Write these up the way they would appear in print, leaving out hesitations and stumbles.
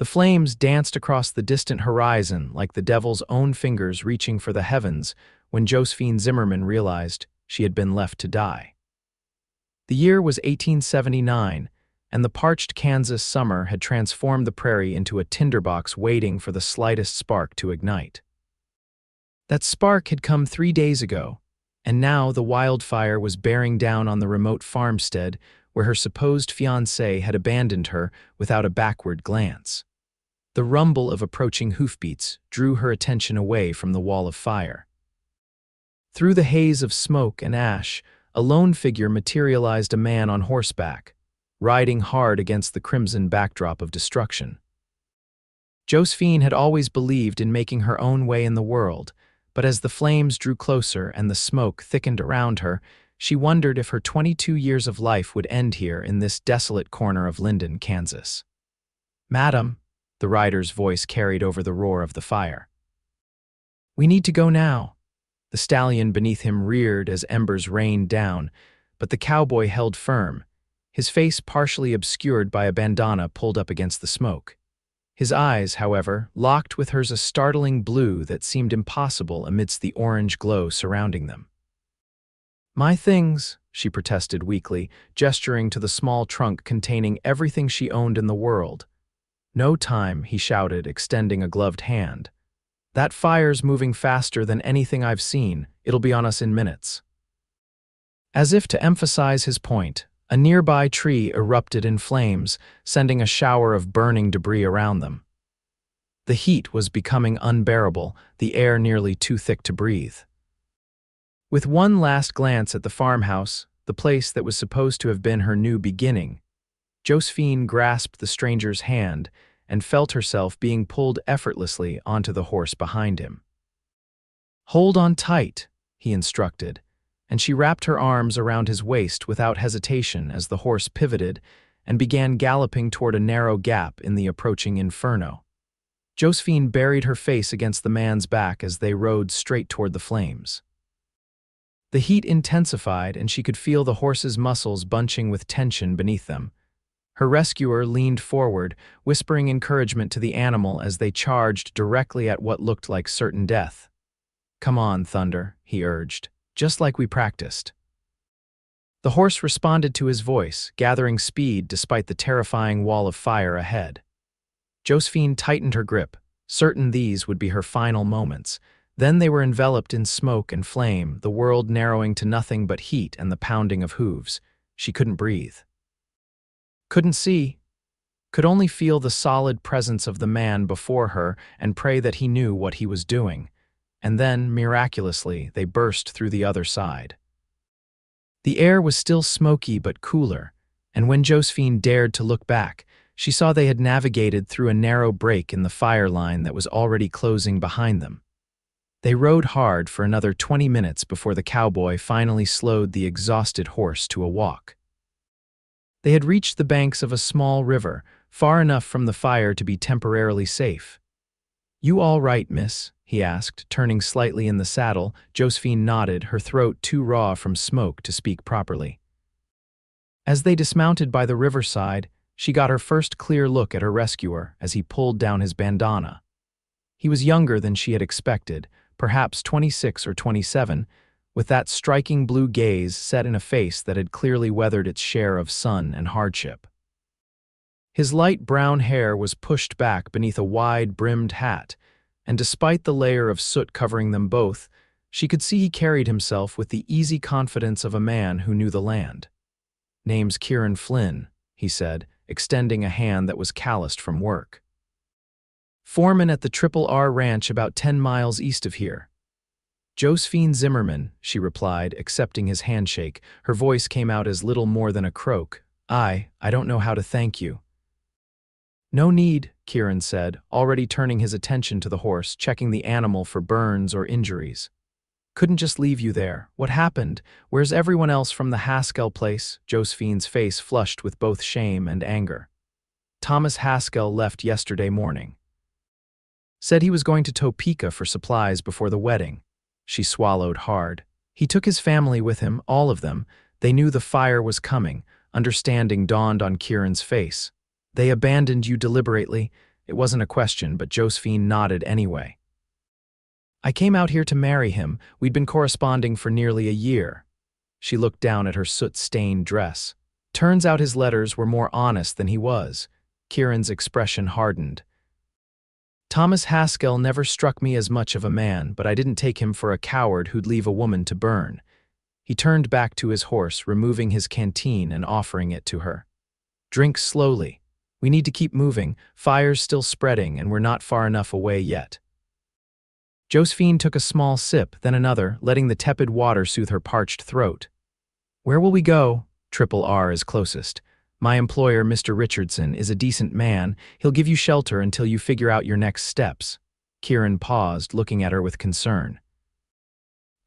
The flames danced across the distant horizon like the devil's own fingers reaching for the heavens when Josephine Zimmerman realized she had been left to die. The year was 1879, and the parched Kansas summer had transformed the prairie into a tinderbox waiting for the slightest spark to ignite. That spark had come 3 days ago, and now the wildfire was bearing down on the remote farmstead where her supposed fiancé had abandoned her without a backward glance. The rumble of approaching hoofbeats drew her attention away from the wall of fire. Through the haze of smoke and ash, a lone figure materialized, a man on horseback, riding hard against the crimson backdrop of destruction. Josephine had always believed in making her own way in the world, but as the flames drew closer and the smoke thickened around her, she wondered if her 22 years of life would end here in this desolate corner of Linden, Kansas. "Madam," the rider's voice carried over the roar of the fire. "We need to go now." The stallion beneath him reared as embers rained down, but the cowboy held firm, his face partially obscured by a bandana pulled up against the smoke. His eyes, however, locked with hers, a startling blue that seemed impossible amidst the orange glow surrounding them. "My things," she protested weakly, gesturing to the small trunk containing everything she owned in the world. "No time," he shouted, extending a gloved hand. "That fire's moving faster than anything I've seen. It'll be on us in minutes." As if to emphasize his point, a nearby tree erupted in flames, sending a shower of burning debris around them. The heat was becoming unbearable, the air nearly too thick to breathe. With one last glance at the farmhouse, the place that was supposed to have been her new beginning, Josephine grasped the stranger's hand and felt herself being pulled effortlessly onto the horse behind him. "Hold on tight," he instructed, and she wrapped her arms around his waist without hesitation as the horse pivoted and began galloping toward a narrow gap in the approaching inferno. Josephine buried her face against the man's back as they rode straight toward the flames. The heat intensified, and she could feel the horse's muscles bunching with tension beneath them. Her rescuer leaned forward, whispering encouragement to the animal as they charged directly at what looked like certain death. "Come on, Thunder," he urged, "just like we practiced." The horse responded to his voice, gathering speed despite the terrifying wall of fire ahead. Josephine tightened her grip, certain these would be her final moments. Then they were enveloped in smoke and flame, the world narrowing to nothing but heat and the pounding of hooves. She couldn't breathe. Couldn't see. Could only feel the solid presence of the man before her and pray that he knew what he was doing. And then, miraculously, they burst through the other side. The air was still smoky but cooler, and when Josephine dared to look back, she saw they had navigated through a narrow break in the fire line that was already closing behind them. They rode hard for another 20 minutes before the cowboy finally slowed the exhausted horse to a walk. They had reached the banks of a small river, far enough from the fire to be temporarily safe. "You all right, miss?" he asked, turning slightly in the saddle. Josephine nodded, her throat too raw from smoke to speak properly. As they dismounted by the riverside, she got her first clear look at her rescuer as he pulled down his bandana. He was younger than she had expected, perhaps 26 or 27, with that striking blue gaze set in a face that had clearly weathered its share of sun and hardship. His light brown hair was pushed back beneath a wide-brimmed hat, and despite the layer of soot covering them both, she could see he carried himself with the easy confidence of a man who knew the land. "Name's Kieran Flynn," he said, extending a hand that was calloused from work. "Foreman at the Triple R Ranch about 10 miles east of here." "Josephine Zimmerman," she replied, accepting his handshake. Her voice came out as little more than a croak. I don't know how to thank you." "No need," Kieran said, already turning his attention to the horse, checking the animal for burns or injuries. "Couldn't just leave you there. What happened? Where's everyone else from the Haskell place?" Josephine's face flushed with both shame and anger. "Thomas Haskell left yesterday morning. Said he was going to Topeka for supplies before the wedding." She swallowed hard. "He took his family with him, all of them. They knew the fire was coming." Understanding dawned on Kieran's face. "They abandoned you deliberately. It wasn't a question, but Josephine nodded anyway. I came out here to marry him. We'd been corresponding for nearly a year. She looked down at her soot-stained dress. Turns out his letters were more honest than he was. Kieran's expression hardened. Thomas Haskell never struck me as much of a man, but I didn't take him for a coward who'd leave a woman to burn. He turned back to his horse, removing his canteen and offering it to her. Drink slowly. We need to keep moving. Fire's still spreading, and we're not far enough away yet. Josephine took a small sip, then another, letting the tepid water soothe her parched throat. Where will we go? R is closest. My employer, Mr. Richardson, is a decent man. He'll give you shelter until you figure out your next steps. Kieran paused, looking at her with concern.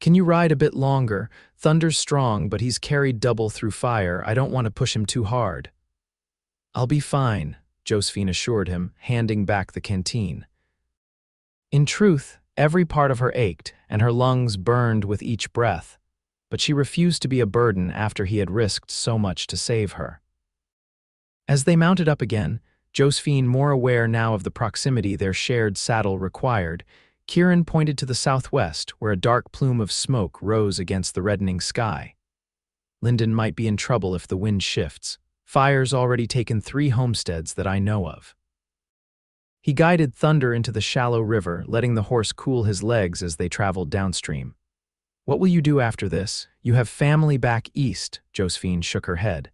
Can you ride a bit longer? Thunder's strong, but he's carried double through fire. I don't want to push him too hard. I'll be fine, Josephine assured him, handing back the canteen. In truth, every part of her ached, and her lungs burned with each breath, but she refused to be a burden after he had risked so much to save her. As they mounted up again, Josephine more aware now of the proximity their shared saddle required, Kieran pointed to the southwest, where a dark plume of smoke rose against the reddening sky. Linden might be in trouble if the wind shifts. Fire's already taken 3 homesteads that I know of. He guided Thunder into the shallow river, letting the horse cool his legs as they traveled downstream. What will you do after this? You have family back east, Josephine shook her head.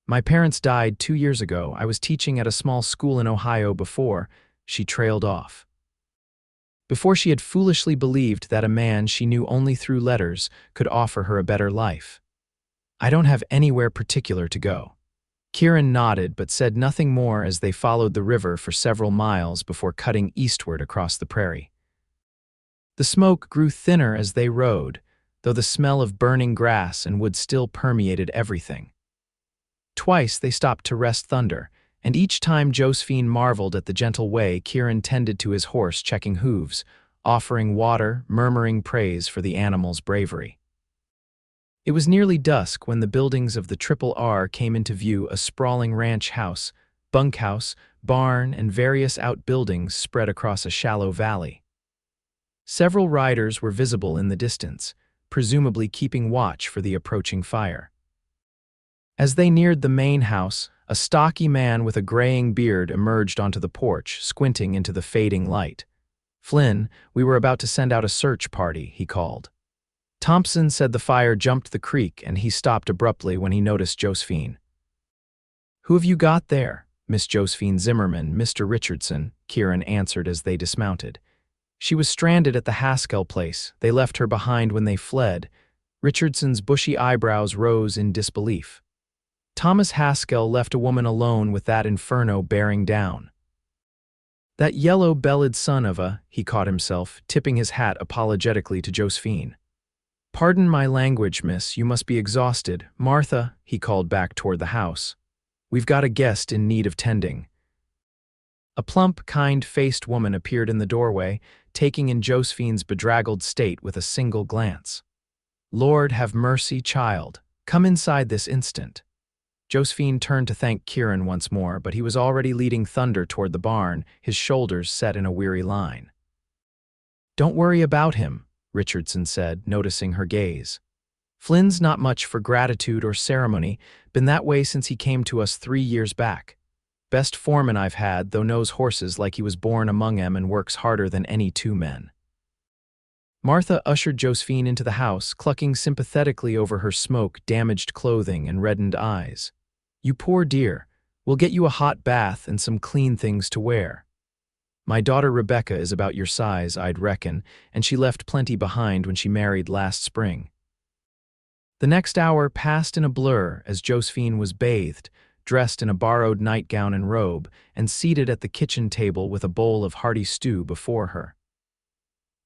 My parents died 2 years ago. I was teaching at a small school in Ohio before. She trailed off. Before she had foolishly believed that a man she knew only through letters could offer her a better life. I don't have anywhere particular to go. Kieran nodded but said nothing more as they followed the river for several miles before cutting eastward across the prairie. The smoke grew thinner as they rode, though the smell of burning grass and wood still permeated everything. Twice they stopped to rest Thunder, and each time Josephine marveled at the gentle way Kieran tended to his horse, checking hooves, offering water, murmuring praise for the animal's bravery. It was nearly dusk when the buildings of the R came into view, a sprawling ranch house, bunkhouse, barn, and various outbuildings spread across a shallow valley. Several riders were visible in the distance, presumably keeping watch for the approaching fire. As they neared the main house, a stocky man with a graying beard emerged onto the porch, squinting into the fading light. Flynn, we were about to send out a search party, he called. Thompson said the fire jumped the creek, and he stopped abruptly when he noticed Josephine. Who have you got there? Miss Josephine Zimmerman, Mr. Richardson, Kieran answered as they dismounted. She was stranded at the Haskell place. They left her behind when they fled. Richardson's bushy eyebrows rose in disbelief. Thomas Haskell left a woman alone with that inferno bearing down. That yellow-bellied son of a, he caught himself, tipping his hat apologetically to Josephine. Pardon my language, miss, you must be exhausted. Martha, he called back toward the house. We've got a guest in need of tending. A plump, kind-faced woman appeared in the doorway, taking in Josephine's bedraggled state with a single glance. Lord, have mercy, child. Come inside this instant. Josephine turned to thank Kieran once more, but he was already leading Thunder toward the barn, his shoulders set in a weary line. Don't worry about him, Richardson said, noticing her gaze. Flynn's not much for gratitude or ceremony, been that way since he came to us 3 years back. Best foreman I've had, though knows horses like he was born among 'em and works harder than any 2 men. Martha ushered Josephine into the house, clucking sympathetically over her smoke-damaged clothing and reddened eyes. You poor dear, we'll get you a hot bath and some clean things to wear. My daughter Rebecca is about your size, I'd reckon, and she left plenty behind when she married last spring. The next hour passed in a blur as Josephine was bathed, dressed in a borrowed nightgown and robe, and seated at the kitchen table with a bowl of hearty stew before her.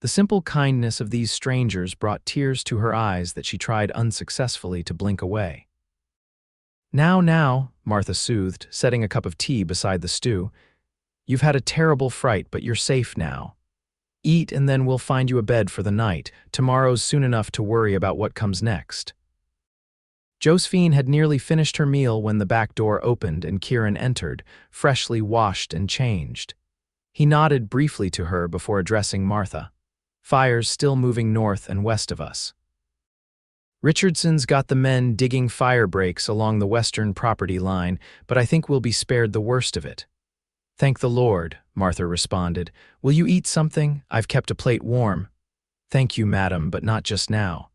The simple kindness of these strangers brought tears to her eyes that she tried unsuccessfully to blink away. Now, Martha soothed, setting a cup of tea beside the stew. You've had a terrible fright, but you're safe now. Eat and then we'll find you a bed for the night. Tomorrow's soon enough to worry about what comes next. Josephine had nearly finished her meal when the back door opened and Kieran entered, freshly washed and changed. He nodded briefly to her before addressing Martha. "Fire's still moving north and west of us. Richardson's got the men digging fire breaks along the western property line, but I think we'll be spared the worst of it." "Thank the Lord," Martha responded. "Will you eat something? I've kept a plate warm." "Thank you, madam, but not just now.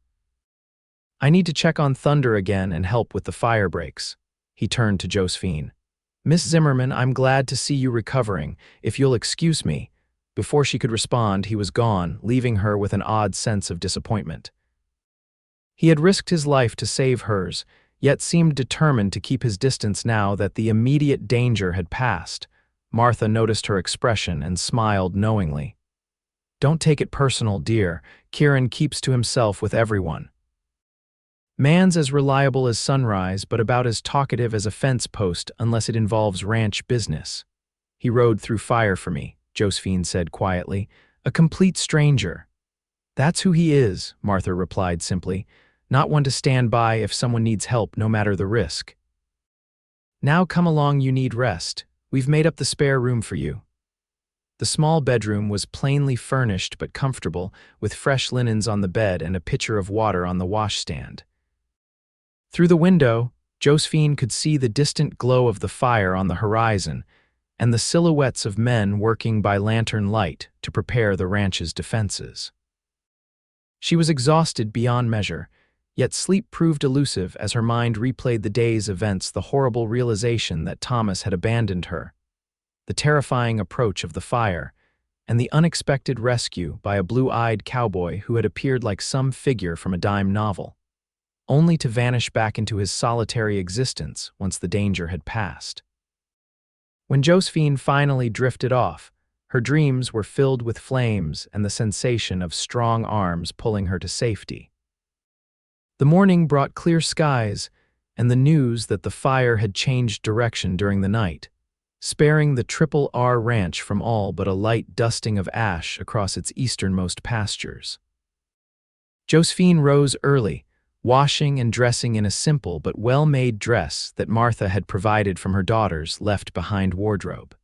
I need to check on Thunder again and help with the fire breaks." He turned to Josephine. "Miss Zimmerman, I'm glad to see you recovering. If you'll excuse me." Before she could respond, he was gone, leaving her with an odd sense of disappointment. He had risked his life to save hers, yet seemed determined to keep his distance now that the immediate danger had passed. Martha noticed her expression and smiled knowingly. "Don't take it personal, dear. Kieran keeps to himself with everyone. Man's as reliable as sunrise, but about as talkative as a fence post unless it involves ranch business. He rode through fire for me," Josephine said quietly. "A complete stranger." "That's who he is," Martha replied simply. "Not one to stand by if someone needs help, no matter the risk. Now come along, you need rest. We've made up the spare room for you." The small bedroom was plainly furnished but comfortable, with fresh linens on the bed and a pitcher of water on the washstand. Through the window, Josephine could see the distant glow of the fire on the horizon and the silhouettes of men working by lantern light to prepare the ranch's defenses. She was exhausted beyond measure, yet sleep proved elusive as her mind replayed the day's events, the horrible realization that Thomas had abandoned her, the terrifying approach of the fire, and the unexpected rescue by a blue-eyed cowboy who had appeared like some figure from a dime novel, only to vanish back into his solitary existence once the danger had passed. When Josephine finally drifted off, her dreams were filled with flames and the sensation of strong arms pulling her to safety. The morning brought clear skies and the news that the fire had changed direction during the night, sparing the Triple R Ranch from all but a light dusting of ash across its easternmost pastures. Josephine rose early, washing and dressing in a simple but well-made dress that Martha had provided from her daughter's left-behind wardrobe.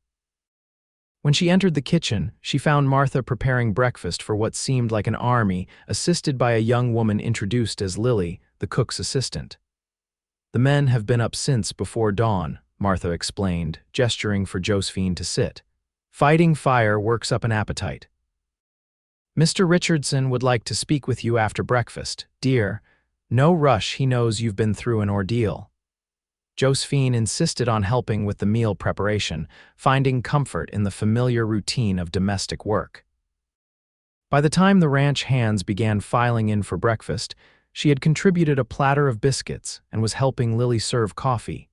When she entered the kitchen, she found Martha preparing breakfast for what seemed like an army, assisted by a young woman introduced as Lily, the cook's assistant. "The men have been up since before dawn," Martha explained, gesturing for Josephine to sit. "Fighting fire works up an appetite." "Mr. Richardson would like to speak with you after breakfast, dear. No rush, he knows you've been through an ordeal." Josephine insisted on helping with the meal preparation, finding comfort in the familiar routine of domestic work. By the time the ranch hands began filing in for breakfast, she had contributed a platter of biscuits and was helping Lily serve coffee.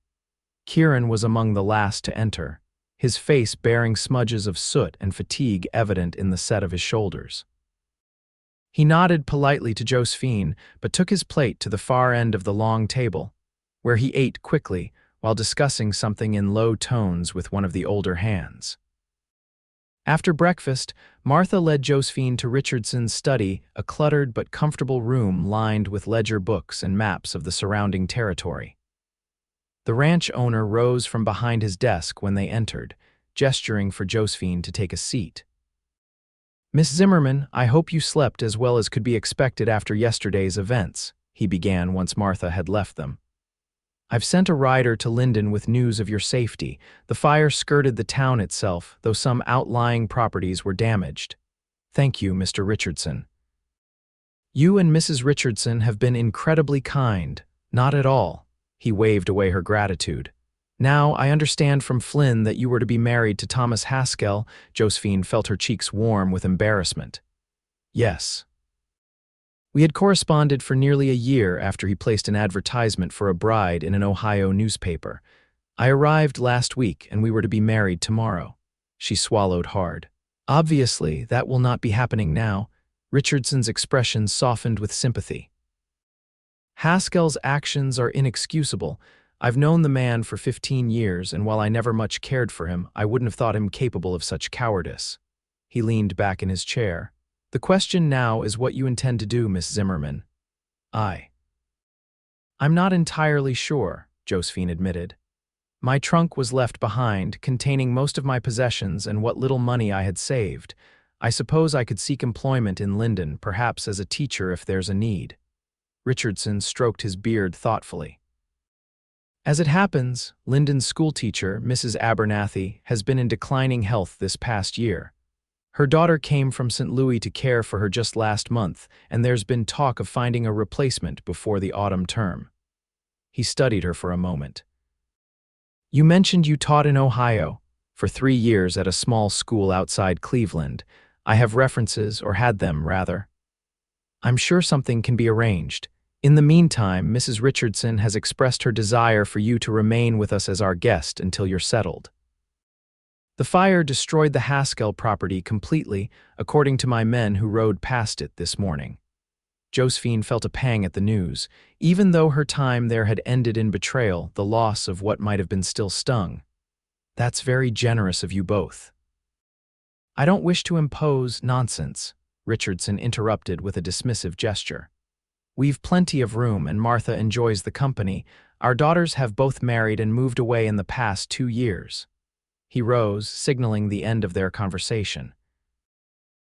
Kieran was among the last to enter, his face bearing smudges of soot and fatigue evident in the set of his shoulders. He nodded politely to Josephine, but took his plate to the far end of the long table, where he ate quickly while discussing something in low tones with one of the older hands. After breakfast, Martha led Josephine to Richardson's study, a cluttered but comfortable room lined with ledger books and maps of the surrounding territory. The ranch owner rose from behind his desk when they entered, gesturing for Josephine to take a seat. "Miss Zimmerman, I hope you slept as well as could be expected after yesterday's events," he began once Martha had left them. "I've sent a rider to Linden with news of your safety. The fire skirted the town itself, though some outlying properties were damaged. Thank you, Mr. Richardson. You and Mrs. Richardson have been incredibly kind." "Not at all." He waved away her gratitude. "Now, I understand from Flynn that you were to be married to Thomas Haskell." Josephine felt her cheeks warm with embarrassment. "Yes. We had corresponded for nearly a year after he placed an advertisement for a bride in an Ohio newspaper. I arrived last week and we were to be married tomorrow." She swallowed hard. "Obviously, that will not be happening now." Richardson's expression softened with sympathy. "Haskell's actions are inexcusable. I've known the man for 15 years, and while I never much cared for him, I wouldn't have thought him capable of such cowardice." He leaned back in his chair. "The question now is what you intend to do, Miss Zimmerman." I'm not entirely sure," Josephine admitted. My trunk was left behind, containing most of my possessions and what little money I had saved. I suppose I could seek employment in Linden, perhaps as a teacher if there's a need." Richardson stroked his beard thoughtfully. "As it happens, Linden's schoolteacher, Mrs. Abernathy, has been in declining health this past year. Her daughter came from St. Louis to care for her just last month, and there's been talk of finding a replacement before the autumn term." He studied her for a moment. "You mentioned you taught in Ohio for 3 years at a small school outside Cleveland. I have references, or had them, rather. I'm sure something can be arranged. In the meantime, Mrs. Richardson has expressed her desire for you to remain with us as our guest until you're settled." "The fire destroyed the Haskell property completely, according to my men who rode past it this morning." Josephine felt a pang at the news. Even though her time there had ended in betrayal, the loss of what might have been still stung. "That's very generous of you both." "I don't wish to impose nonsense," Richardson interrupted with a dismissive gesture. "We've plenty of room, and Martha enjoys the company. Our daughters have both married and moved away in the past 2 years. He rose, signaling the end of their conversation.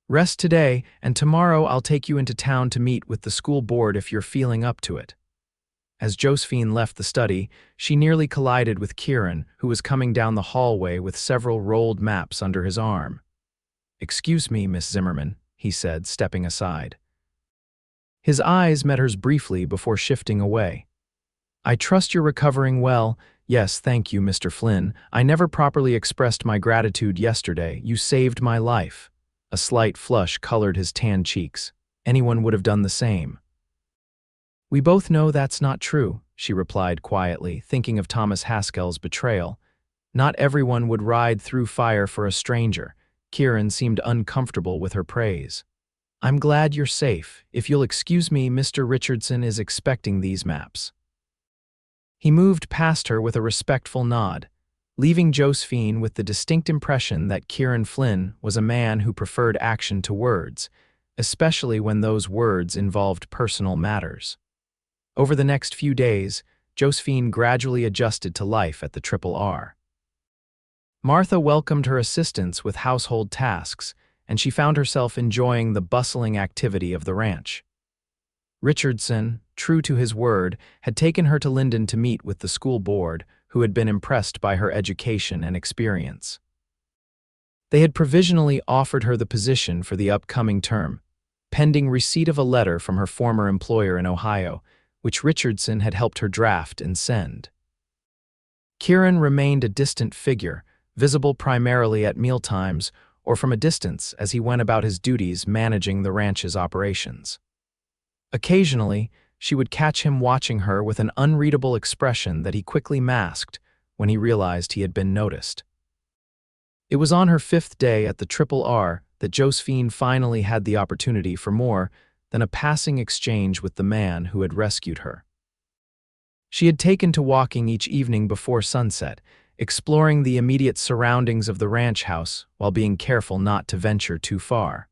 "Rest today, and tomorrow I'll take you into town to meet with the school board if you're feeling up to it." As Josephine left the study, she nearly collided with Kieran, who was coming down the hallway with several rolled maps under his arm. "Excuse me, Miss Zimmerman," he said, stepping aside. His eyes met hers briefly before shifting away. "I trust you're recovering well." "Yes, thank you, Mr. Flynn. I never properly expressed my gratitude yesterday. You saved my life." A slight flush colored his tan cheeks. "Anyone would have done the same." "We both know that's not true," she replied quietly, thinking of Thomas Haskell's betrayal. "Not everyone would ride through fire for a stranger." Kieran seemed uncomfortable with her praise. "I'm glad you're safe. If you'll excuse me, Mr. Richardson is expecting these maps." He moved past her with a respectful nod, leaving Josephine with the distinct impression that Kieran Flynn was a man who preferred action to words, especially when those words involved personal matters. Over the next few days, Josephine gradually adjusted to life at the R. Martha welcomed her assistance with household tasks, and she found herself enjoying the bustling activity of the ranch. Richardson, true to his word, had taken her to Linden to meet with the school board, who had been impressed by her education and experience. They had provisionally offered her the position for the upcoming term, pending receipt of a letter from her former employer in Ohio, which Richardson had helped her draft and send. Kieran remained a distant figure, visible primarily at mealtimes or from a distance as he went about his duties managing the ranch's operations. Occasionally, she would catch him watching her with an unreadable expression that he quickly masked when he realized he had been noticed. It was on her 5th day at the R that Josephine finally had the opportunity for more than a passing exchange with the man who had rescued her. She had taken to walking each evening before sunset, exploring the immediate surroundings of the ranch house while being careful not to venture too far.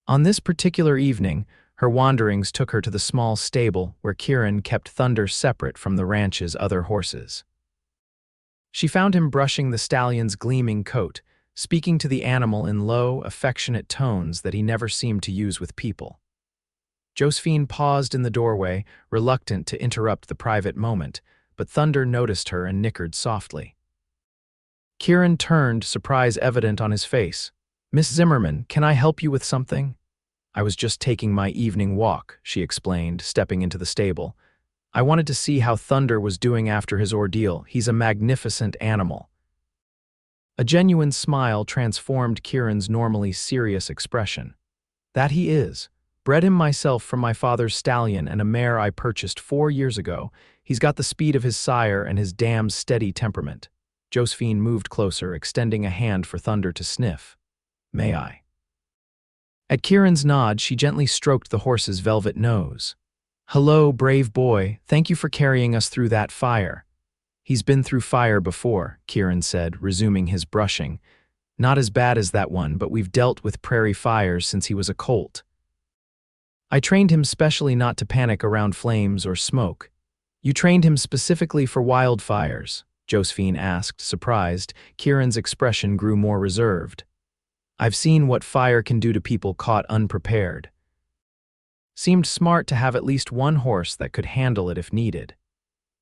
On this particular evening, her wanderings took her to the small stable where Kieran kept Thunder separate from the ranch's other horses. She found him brushing the stallion's gleaming coat, speaking to the animal in low, affectionate tones that he never seemed to use with people. Josephine paused in the doorway, reluctant to interrupt the private moment, but Thunder noticed her and nickered softly. Kieran turned, surprise evident on his face. "Miss Zimmerman, can I help you with something?" "I was just taking my evening walk," she explained, stepping into the stable. "I wanted to see how Thunder was doing after his ordeal. He's a magnificent animal." A genuine smile transformed Kieran's normally serious expression. "That he is. Bred him myself from my father's stallion and a mare I purchased 4 years ago. He's got the speed of his sire and his damn steady temperament." Josephine moved closer, extending a hand for Thunder to sniff. "May I?" At Kieran's nod, she gently stroked the horse's velvet nose. "Hello, brave boy. Thank you for carrying us through that fire." "He's been through fire before," Kieran said, resuming his brushing. "Not as bad as that one, but we've dealt with prairie fires since he was a colt. I trained him specially not to panic around flames or smoke." "You trained him specifically for wildfires." Josephine asked, surprised. Kieran's expression grew more reserved. I've seen what fire can do to people caught unprepared. Seemed smart to have at least one horse that could handle it if needed.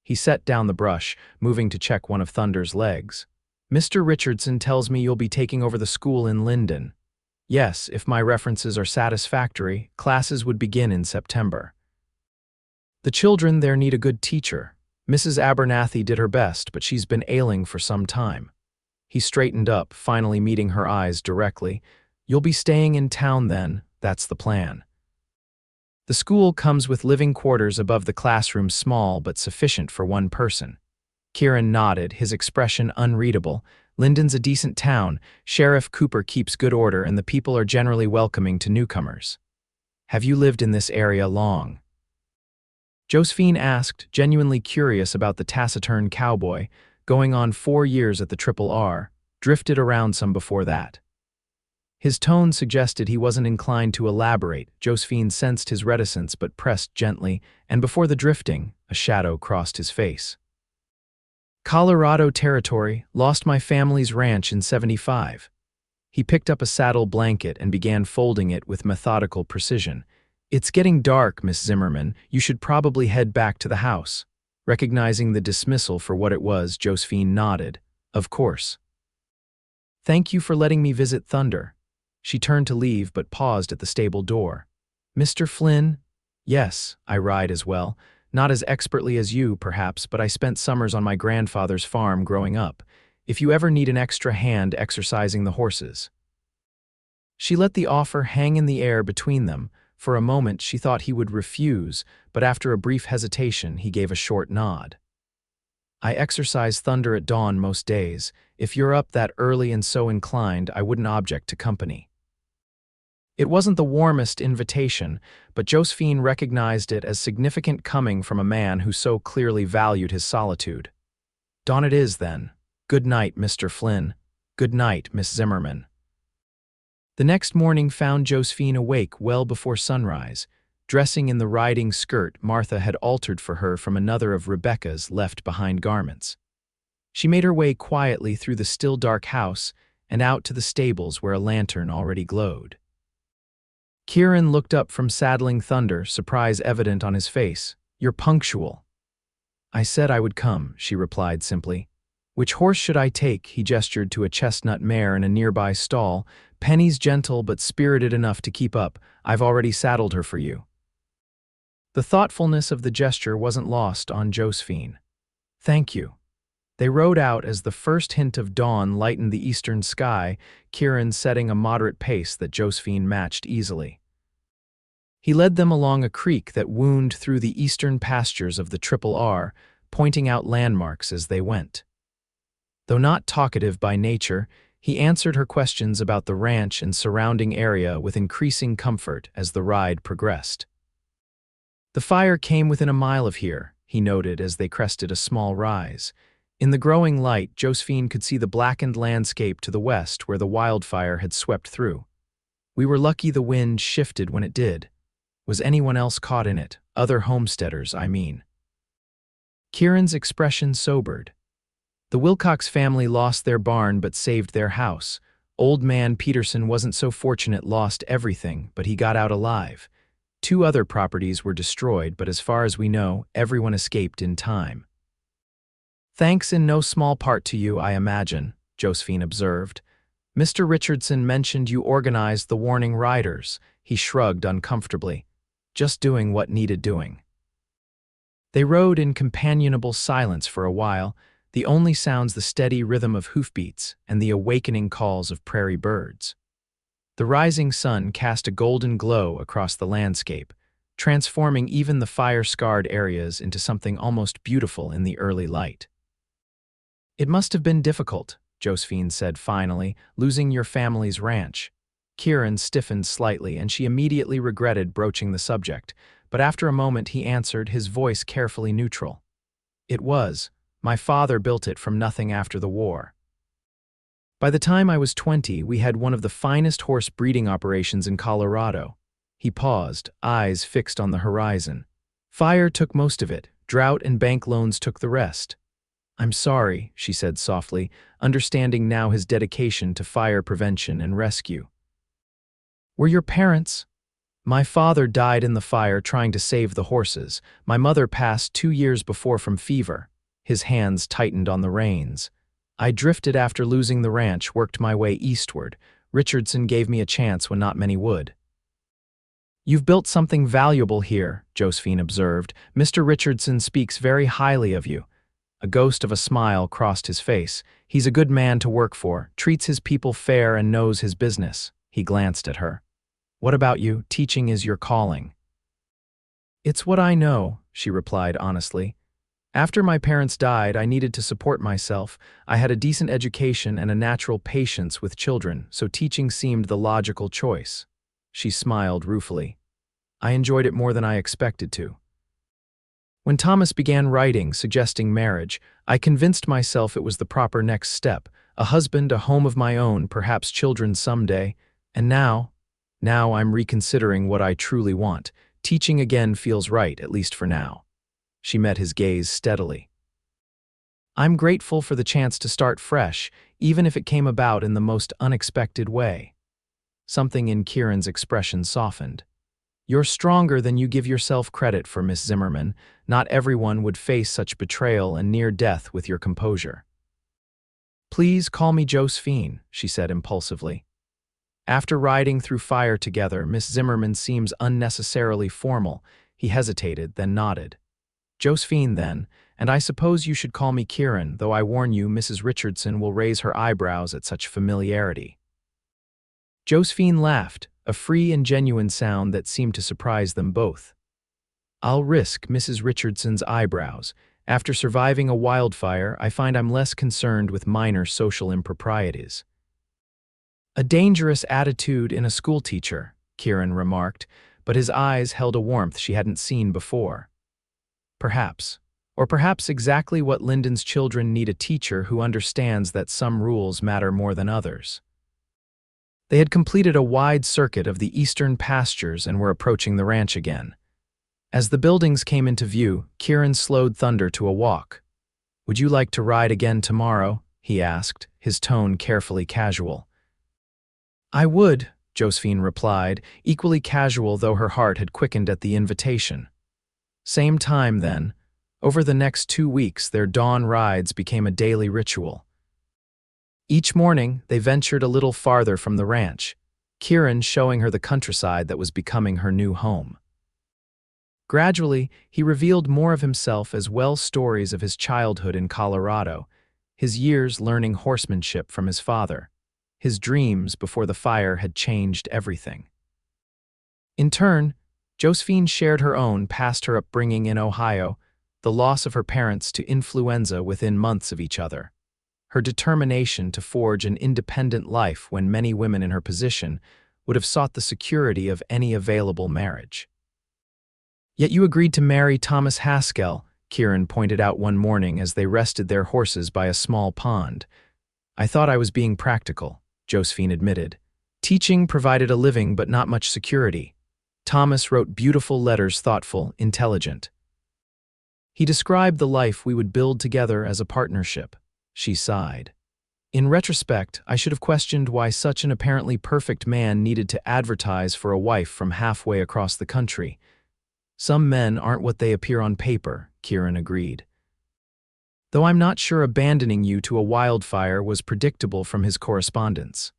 He set down the brush, moving to check one of Thunder's legs. Mr. Richardson tells me you'll be taking over the school in Linden. Yes, if my references are satisfactory, classes would begin in September. The children there need a good teacher. Mrs. Abernathy did her best, but she's been ailing for some time. He straightened up, finally meeting her eyes directly. You'll be staying in town then, that's the plan. The school comes with living quarters above the classroom, small but sufficient for one person. Kieran nodded, his expression unreadable. Linden's a decent town. Sheriff Cooper keeps good order and the people are generally welcoming to newcomers. Have you lived in this area long? Josephine asked, genuinely curious about the taciturn cowboy, going on 4 years at the RRR, drifted around some before that. His tone suggested he wasn't inclined to elaborate. Josephine sensed his reticence but pressed gently, and before the drifting, a shadow crossed his face. Colorado territory, lost my family's ranch in '75. He picked up a saddle blanket and began folding it with methodical precision. It's getting dark, Miss Zimmerman. You should probably head back to the house. Recognizing the dismissal for what it was, Josephine nodded. Of course. Thank you for letting me visit Thunder. She turned to leave but paused at the stable door. Mr. Flynn? Yes, I ride as well. Not as expertly as you, perhaps, but I spent summers on my grandfather's farm growing up. If you ever need an extra hand exercising the horses. She let the offer hang in the air between them. For a moment she thought he would refuse, but after a brief hesitation he gave a short nod. I exercise Thunder at dawn most days. If you're up that early and so inclined, I wouldn't object to company. It wasn't the warmest invitation, but Josephine recognized it as significant coming from a man who so clearly valued his solitude. Dawn it is, then. Good night, Mr. Flynn. Good night, Miss Zimmerman. The next morning found Josephine awake well before sunrise, dressing in the riding skirt Martha had altered for her from another of Rebecca's left-behind garments. She made her way quietly through the still dark house and out to the stables where a lantern already glowed. Kieran looked up from saddling Thunder, surprise evident on his face. You're punctual. I said I would come, she replied simply. Which horse should I take? He gestured to a chestnut mare in a nearby stall. Penny's gentle but spirited enough to keep up. I've already saddled her for you. The thoughtfulness of the gesture wasn't lost on Josephine. Thank you. They rode out as the first hint of dawn lightened the eastern sky, Kieran setting a moderate pace that Josephine matched easily. He led them along a creek that wound through the eastern pastures of the RRR, pointing out landmarks as they went. Though not talkative by nature, he answered her questions about the ranch and surrounding area with increasing comfort as the ride progressed. The fire came within a mile of here, he noted as they crested a small rise. In the growing light, Josephine could see the blackened landscape to the west where the wildfire had swept through. We were lucky the wind shifted when it did. Was anyone else caught in it? Other homesteaders, I mean. Kieran's expression sobered. The Wilcox family lost their barn but saved their house. Old man Peterson wasn't so fortunate, lost everything, but he got out alive. 2 other properties were destroyed, but as far as we know, everyone escaped in time. Thanks in no small part to you, I imagine, Josephine observed. Mr. Richardson mentioned you organized the warning riders. He shrugged uncomfortably. Just doing what needed doing. They rode in companionable silence for a while, the only sounds the steady rhythm of hoofbeats and the awakening calls of prairie birds. The rising sun cast a golden glow across the landscape, transforming even the fire-scarred areas into something almost beautiful in the early light. It must have been difficult, Josephine said finally, losing your family's ranch. Kieran stiffened slightly, and she immediately regretted broaching the subject, but after a moment he answered, his voice carefully neutral. It was. My father built it from nothing after the war. By the time I was 20, we had one of the finest horse breeding operations in Colorado. He paused, eyes fixed on the horizon. Fire took most of it, drought and bank loans took the rest. I'm sorry, she said softly, understanding now his dedication to fire prevention and rescue. Were your parents? My father died in the fire trying to save the horses. My mother passed 2 years before from fever. His hands tightened on the reins. I drifted after losing the ranch, worked my way eastward. Richardson gave me a chance when not many would. You've built something valuable here, Josephine observed. Mr. Richardson speaks very highly of you. A ghost of a smile crossed his face. He's a good man to work for, treats his people fair and knows his business. He glanced at her. What about you? Teaching is your calling. It's what I know, she replied honestly. After my parents died, I needed to support myself. I had a decent education and a natural patience with children, so teaching seemed the logical choice. She smiled ruefully. I enjoyed it more than I expected to. When Thomas began writing, suggesting marriage, I convinced myself it was the proper next step. A husband, a home of my own, perhaps children someday. And now I'm reconsidering what I truly want. Teaching again feels right, at least for now. She met his gaze steadily. I'm grateful for the chance to start fresh, even if it came about in the most unexpected way. Something in Kieran's expression softened. You're stronger than you give yourself credit for, Miss Zimmerman. Not everyone would face such betrayal and near death with your composure. Please call me Josephine, she said impulsively. After riding through fire together, Miss Zimmerman seems unnecessarily formal. He hesitated, then nodded. Josephine, then, and I suppose you should call me Kieran, though I warn you Mrs. Richardson will raise her eyebrows at such familiarity. Josephine laughed, a free and genuine sound that seemed to surprise them both. I'll risk Mrs. Richardson's eyebrows. After surviving a wildfire, I find I'm less concerned with minor social improprieties. A dangerous attitude in a schoolteacher, Kieran remarked, but his eyes held a warmth she hadn't seen before. Perhaps. Or perhaps exactly what Lyndon's children need, a teacher who understands that some rules matter more than others. They had completed a wide circuit of the eastern pastures and were approaching the ranch again. As the buildings came into view, Kieran slowed Thunder to a walk. Would you like to ride again tomorrow? He asked, his tone carefully casual. I would, Josephine replied, equally casual though her heart had quickened at the invitation. Same time then. Over the next 2 weeks, their dawn rides became a daily ritual. Each morning, they ventured a little farther from the ranch, Kieran showing her the countryside that was becoming her new home. Gradually, he revealed more of himself as well, stories of his childhood in Colorado, his years learning horsemanship from his father, his dreams before the fire had changed everything. In turn, Josephine shared her own past, her upbringing in Ohio, the loss of her parents to influenza within months of each other, her determination to forge an independent life when many women in her position would have sought the security of any available marriage. Yet you agreed to marry Thomas Haskell, Kieran pointed out one morning as they rested their horses by a small pond. I thought I was being practical, Josephine admitted. Teaching provided a living but not much security. Thomas wrote beautiful letters, thoughtful, intelligent. He described the life we would build together as a partnership. She sighed. In retrospect, I should have questioned why such an apparently perfect man needed to advertise for a wife from halfway across the country. Some men aren't what they appear on paper, Kieran agreed. Though I'm not sure abandoning you to a wildfire was predictable from his correspondence.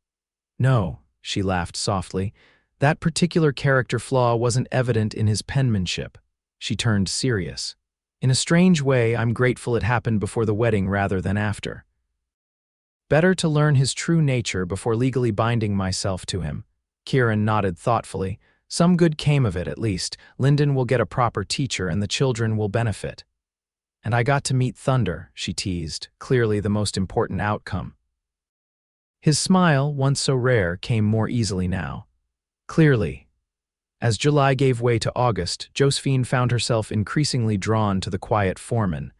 No, she laughed softly. That particular character flaw wasn't evident in his penmanship. She turned serious. In a strange way, I'm grateful it happened before the wedding rather than after. Better to learn his true nature before legally binding myself to him. Kieran nodded thoughtfully. Some good came of it, at least. Lyndon will get a proper teacher and the children will benefit. And I got to meet Thunder, she teased, clearly the most important outcome. His smile, once so rare, came more easily now. Clearly. As July gave way to August, Josephine found herself increasingly drawn to the quiet foreman.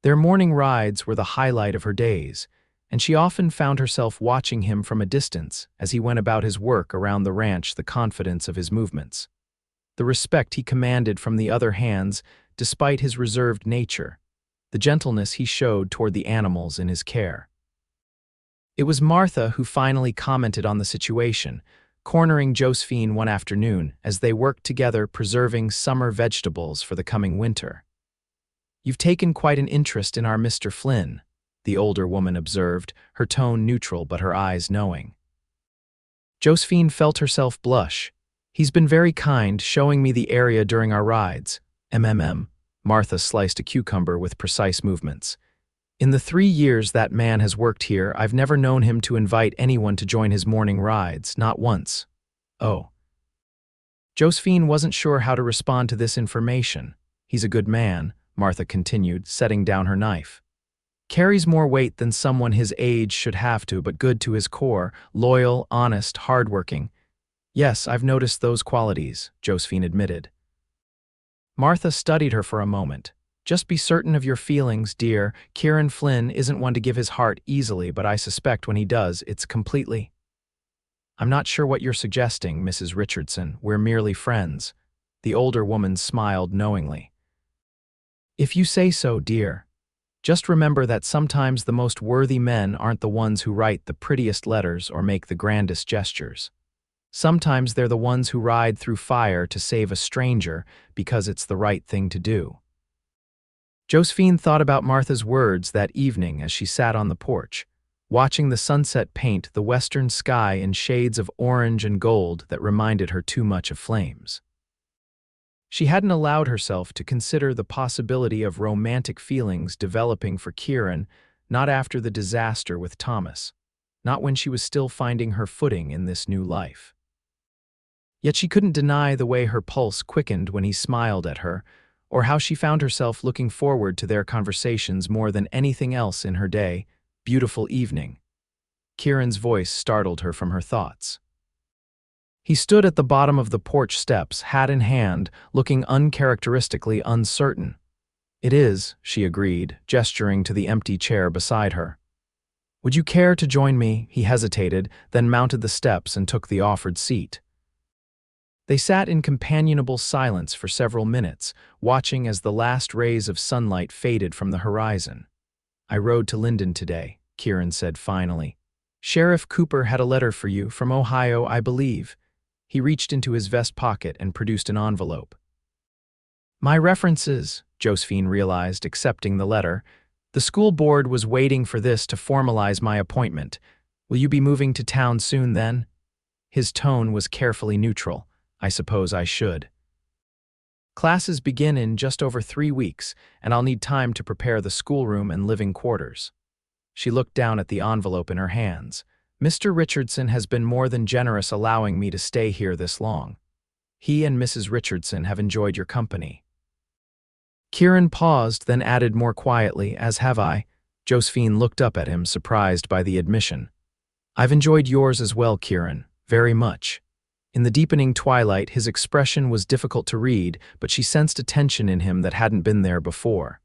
Their morning rides were the highlight of her days, and she often found herself watching him from a distance as he went about his work around the ranch, the confidence of his movements, the respect he commanded from the other hands despite his reserved nature. the gentleness he showed toward the animals in his care. It was Martha who finally commented on the situation, cornering Josephine one afternoon as they worked together preserving summer vegetables for the coming winter. "You've taken quite an interest in our Mr. Flynn," the older woman observed, her tone neutral but her eyes knowing. Josephine felt herself blush. "He's been very kind, showing me the area during our rides." Martha sliced a cucumber with precise movements. "In the 3 years that man has worked here, I've never known him to invite anyone to join his morning rides, not once." "Oh." Josephine wasn't sure how to respond to this information. "He's a good man," Martha continued, setting down her knife. "Carries more weight than someone his age should have to, but good to his core, loyal, honest, hardworking." "Yes, I've noticed those qualities," Josephine admitted. Martha studied her for a moment. "Just be certain of your feelings, dear. Kieran Flynn isn't one to give his heart easily, but I suspect when he does, it's completely—" "I'm not sure what you're suggesting, Mrs. Richardson. We're merely friends." The older woman smiled knowingly. "If you say so, dear. Just remember that sometimes the most worthy men aren't the ones who write the prettiest letters or make the grandest gestures. Sometimes they're the ones who ride through fire to save a stranger because it's the right thing to do." Josephine thought about Martha's words that evening as she sat on the porch, watching the sunset paint the western sky in shades of orange and gold that reminded her too much of flames. She hadn't allowed herself to consider the possibility of romantic feelings developing for Kieran, not after the disaster with Thomas, not when she was still finding her footing in this new life. Yet she couldn't deny the way her pulse quickened when he smiled at her, or how she found herself looking forward to their conversations more than anything else in her day. "Beautiful evening." Kieran's voice startled her from her thoughts. He stood at the bottom of the porch steps, hat in hand, looking uncharacteristically uncertain. "It is," she agreed, gesturing to the empty chair beside her. "Would you care to join me?" He hesitated, then mounted the steps and took the offered seat. They sat in companionable silence for several minutes, watching as the last rays of sunlight faded from the horizon. "I rode to Linden today," Kieran said finally. "Sheriff Cooper had a letter for you, from Ohio, I believe." He reached into his vest pocket and produced an envelope. "My references," Josephine realized, accepting the letter. "The school board was waiting for this to formalize my appointment. Will you be moving to town soon then?" His tone was carefully neutral. "I suppose I should. Classes begin in just over 3 weeks, and I'll need time to prepare the schoolroom and living quarters." She looked down at the envelope in her hands. "Mr. Richardson has been more than generous allowing me to stay here this long. He and Mrs. Richardson have enjoyed your company." Kieran paused, then added more quietly, "As have I." Josephine looked up at him, surprised by the admission. "I've enjoyed yours as well, Kieran, very much." In the deepening twilight, his expression was difficult to read, but she sensed a tension in him that hadn't been there before.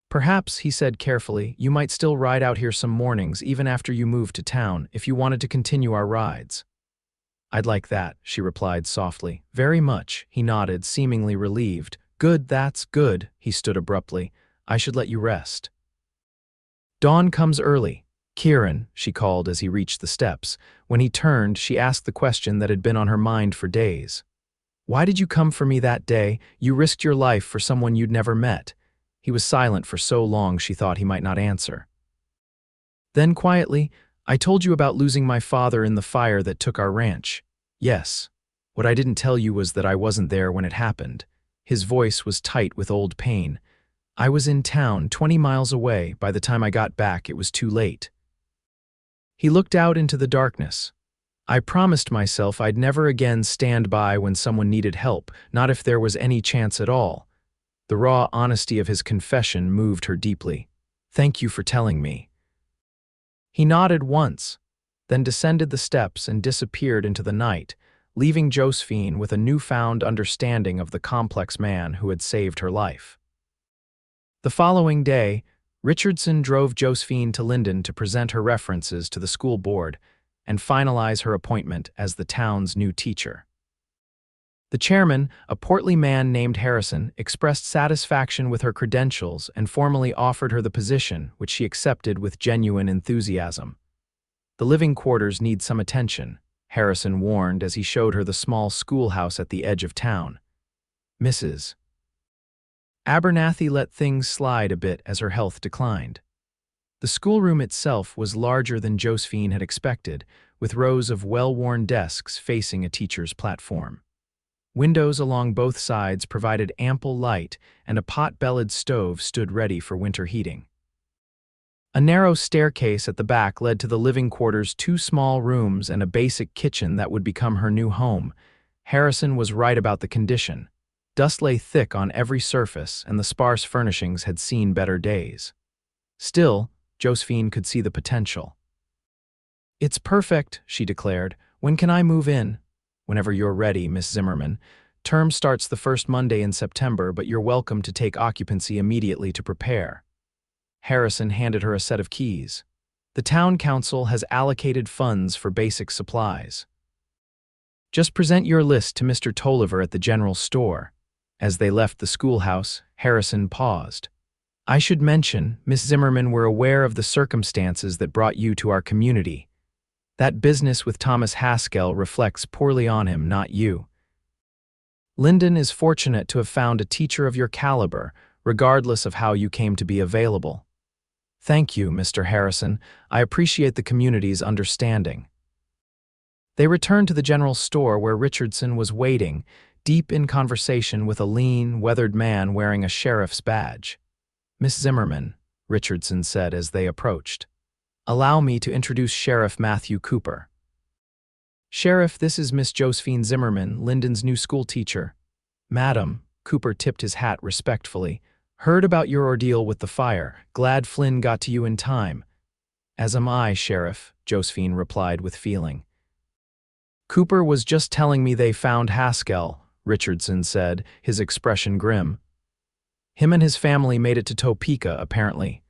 "Perhaps," he said carefully, "you might still ride out here some mornings, even after you move to town, if you wanted to continue our rides." "I'd like that," she replied softly. "Very much." He nodded, seemingly relieved. "Good, that's good." He stood abruptly. "I should let you rest." "Dawn comes early." "Kieran," she called as he reached the steps. When he turned, she asked the question that had been on her mind for days. "Why did you come for me that day? You risked your life for someone you'd never met." He was silent for so long she thought he might not answer. Then quietly, "I told you about losing my father in the fire that took our ranch." "Yes. What I didn't tell you was that I wasn't there when it happened." His voice was tight with old pain. "I was in town, 20 miles away. By the time I got back, it was too late." He looked out into the darkness. "I promised myself I'd never again stand by when someone needed help, not if there was any chance at all." The raw honesty of his confession moved her deeply. "Thank you for telling me." He nodded once, then descended the steps and disappeared into the night, leaving Josephine with a newfound understanding of the complex man who had saved her life. The following day, Richardson drove Josephine to Linden to present her references to the school board and finalize her appointment as the town's new teacher. The chairman, a portly man named Harrison, expressed satisfaction with her credentials and formally offered her the position, which she accepted with genuine enthusiasm. "The living quarters need some attention," Harrison warned as he showed her the small schoolhouse at the edge of town. Mrs. Abernathy let things slide a bit as her health declined. The schoolroom itself was larger than Josephine had expected, with rows of well-worn desks facing a teacher's platform. Windows along both sides provided ample light, and a pot-bellied stove stood ready for winter heating. A narrow staircase at the back led to the living quarters' 2 small rooms and a basic kitchen that would become her new home. Harrison was right about the condition. Dust lay thick on every surface, and the sparse furnishings had seen better days. Still, Josephine could see the potential. "It's perfect," she declared. "When can I move in?" "Whenever you're ready, Miss Zimmerman. Term starts the first Monday in September, but you're welcome to take occupancy immediately to prepare." Harrison handed her a set of keys. "The town council has allocated funds for basic supplies. Just present your list to Mr. Tolliver at the general store." As they left the schoolhouse, Harrison paused. "I should mention, Miss Zimmerman, we're aware of the circumstances that brought you to our community. That business with Thomas Haskell reflects poorly on him, not you. Linden is fortunate to have found a teacher of your caliber, regardless of how you came to be available. Thank you, Mr. Harrison. I appreciate the community's understanding." They returned to the general store where Richardson was waiting, deep in conversation with a lean, weathered man wearing a sheriff's badge. "Miss Zimmerman," Richardson said as they approached. "Allow me to introduce Sheriff Matthew Cooper." "Sheriff, this is Miss Josephine Zimmerman, Linden's new school teacher." "Madam," Cooper tipped his hat respectfully, "heard about your ordeal with the fire. Glad Flynn got to you in time." "As am I, Sheriff," Josephine replied with feeling. "Cooper was just telling me they found Haskell," Richardson said, his expression grim. "Him and his family made it to Topeka, apparently."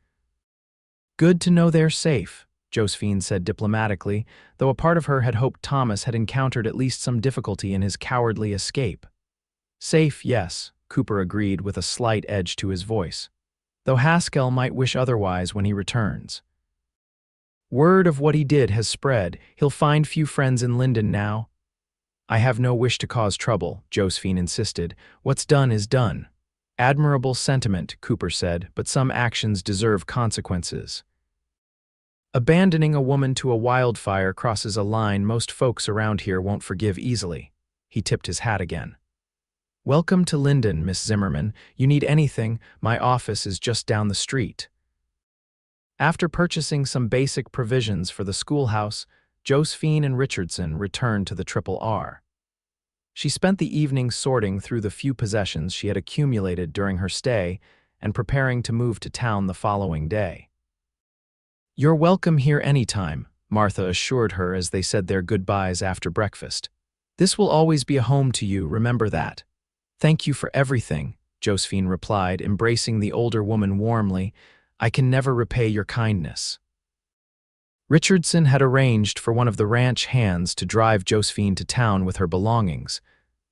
"Good to know they're safe," Josephine said diplomatically, though a part of her had hoped Thomas had encountered at least some difficulty in his cowardly escape. "Safe, yes," Cooper agreed with a slight edge to his voice, "though Haskell might wish otherwise when he returns. Word of what he did has spread. He'll find few friends in Linden now." "I have no wish to cause trouble," Josephine insisted. "What's done is done." "Admirable sentiment," Cooper said, "but some actions deserve consequences. Abandoning a woman to a wildfire crosses a line most folks around here won't forgive easily." He tipped his hat again. "Welcome to Linden, Miss Zimmerman. You need anything, my office is just down the street." After purchasing some basic provisions for the schoolhouse, Josephine and Richardson returned to the Triple R. She spent the evening sorting through the few possessions she had accumulated during her stay and preparing to move to town the following day. "You're welcome here anytime," Martha assured her as they said their goodbyes after breakfast. "This will always be a home to you, remember that." "Thank you for everything," Josephine replied, embracing the older woman warmly. "I can never repay your kindness." Richardson had arranged for one of the ranch hands to drive Josephine to town with her belongings,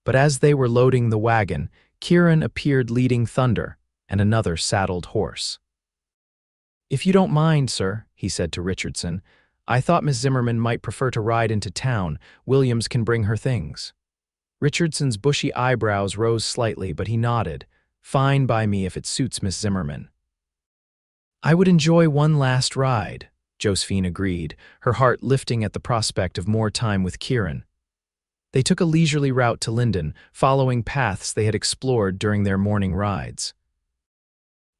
but as they were loading the wagon, Kieran appeared leading Thunder and another saddled horse. "If you don't mind, sir," he said to Richardson, "I thought Miss Zimmerman might prefer to ride into town. Williams can bring her things." Richardson's bushy eyebrows rose slightly, but he nodded. "Fine by me if it suits Miss Zimmerman." "I would enjoy one last ride," Josephine agreed, her heart lifting at the prospect of more time with Kieran. They took a leisurely route to Linden, following paths they had explored during their morning rides.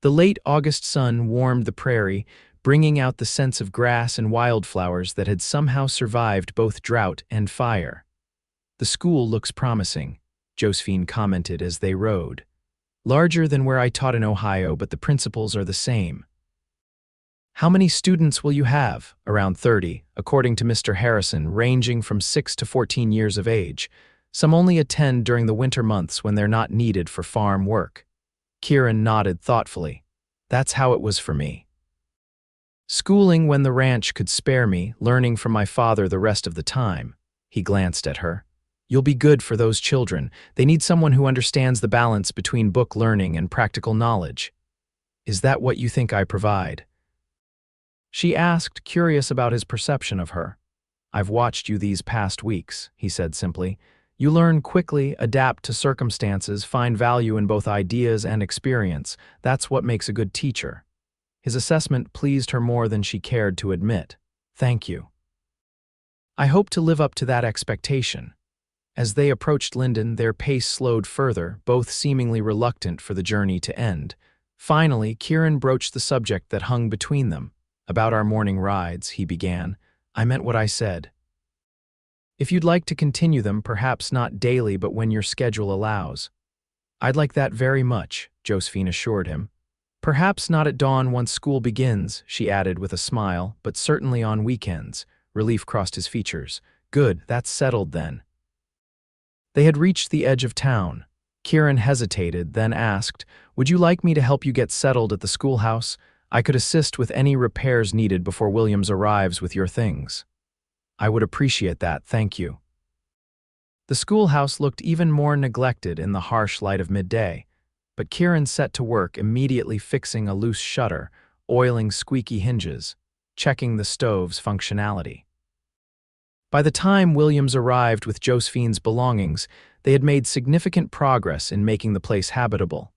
The late August sun warmed the prairie, bringing out the scents of grass and wildflowers that had somehow survived both drought and fire. "The school looks promising," Josephine commented as they rode. "Larger than where I taught in Ohio, but the principles are the same." "How many students will you have?" "Around 30, according to Mr. Harrison, ranging from 6 to 14 years of age. Some only attend during the winter months when they're not needed for farm work." Kieran nodded thoughtfully. "That's how it was for me. Schooling when the ranch could spare me, learning from my father the rest of the time." He glanced at her. You'll be good for those children. They need someone who understands the balance between book learning and practical knowledge. Is that what you think I provide? She asked, curious about his perception of her. I've watched you these past weeks, he said simply. You learn quickly, adapt to circumstances, find value in both ideas and experience. That's what makes a good teacher. His assessment pleased her more than she cared to admit. Thank you. I hope to live up to that expectation. As they approached Linden, their pace slowed further, both seemingly reluctant for the journey to end. Finally, Kieran broached the subject that hung between them. About our morning rides, he began. I meant what I said. If you'd like to continue them, perhaps not daily, but when your schedule allows. I'd like that very much, Josephine assured him. Perhaps not at dawn once school begins, she added with a smile, but certainly on weekends. Relief crossed his features. Good, that's settled then. They had reached the edge of town. Kieran hesitated, then asked, Would you like me to help you get settled at the schoolhouse? I could assist with any repairs needed before Williams arrives with your things. I would appreciate that, thank you. The schoolhouse looked even more neglected in the harsh light of midday, but Kieran set to work immediately fixing a loose shutter, oiling squeaky hinges, checking the stove's functionality. By the time Williams arrived with Josephine's belongings, they had made significant progress in making the place habitable.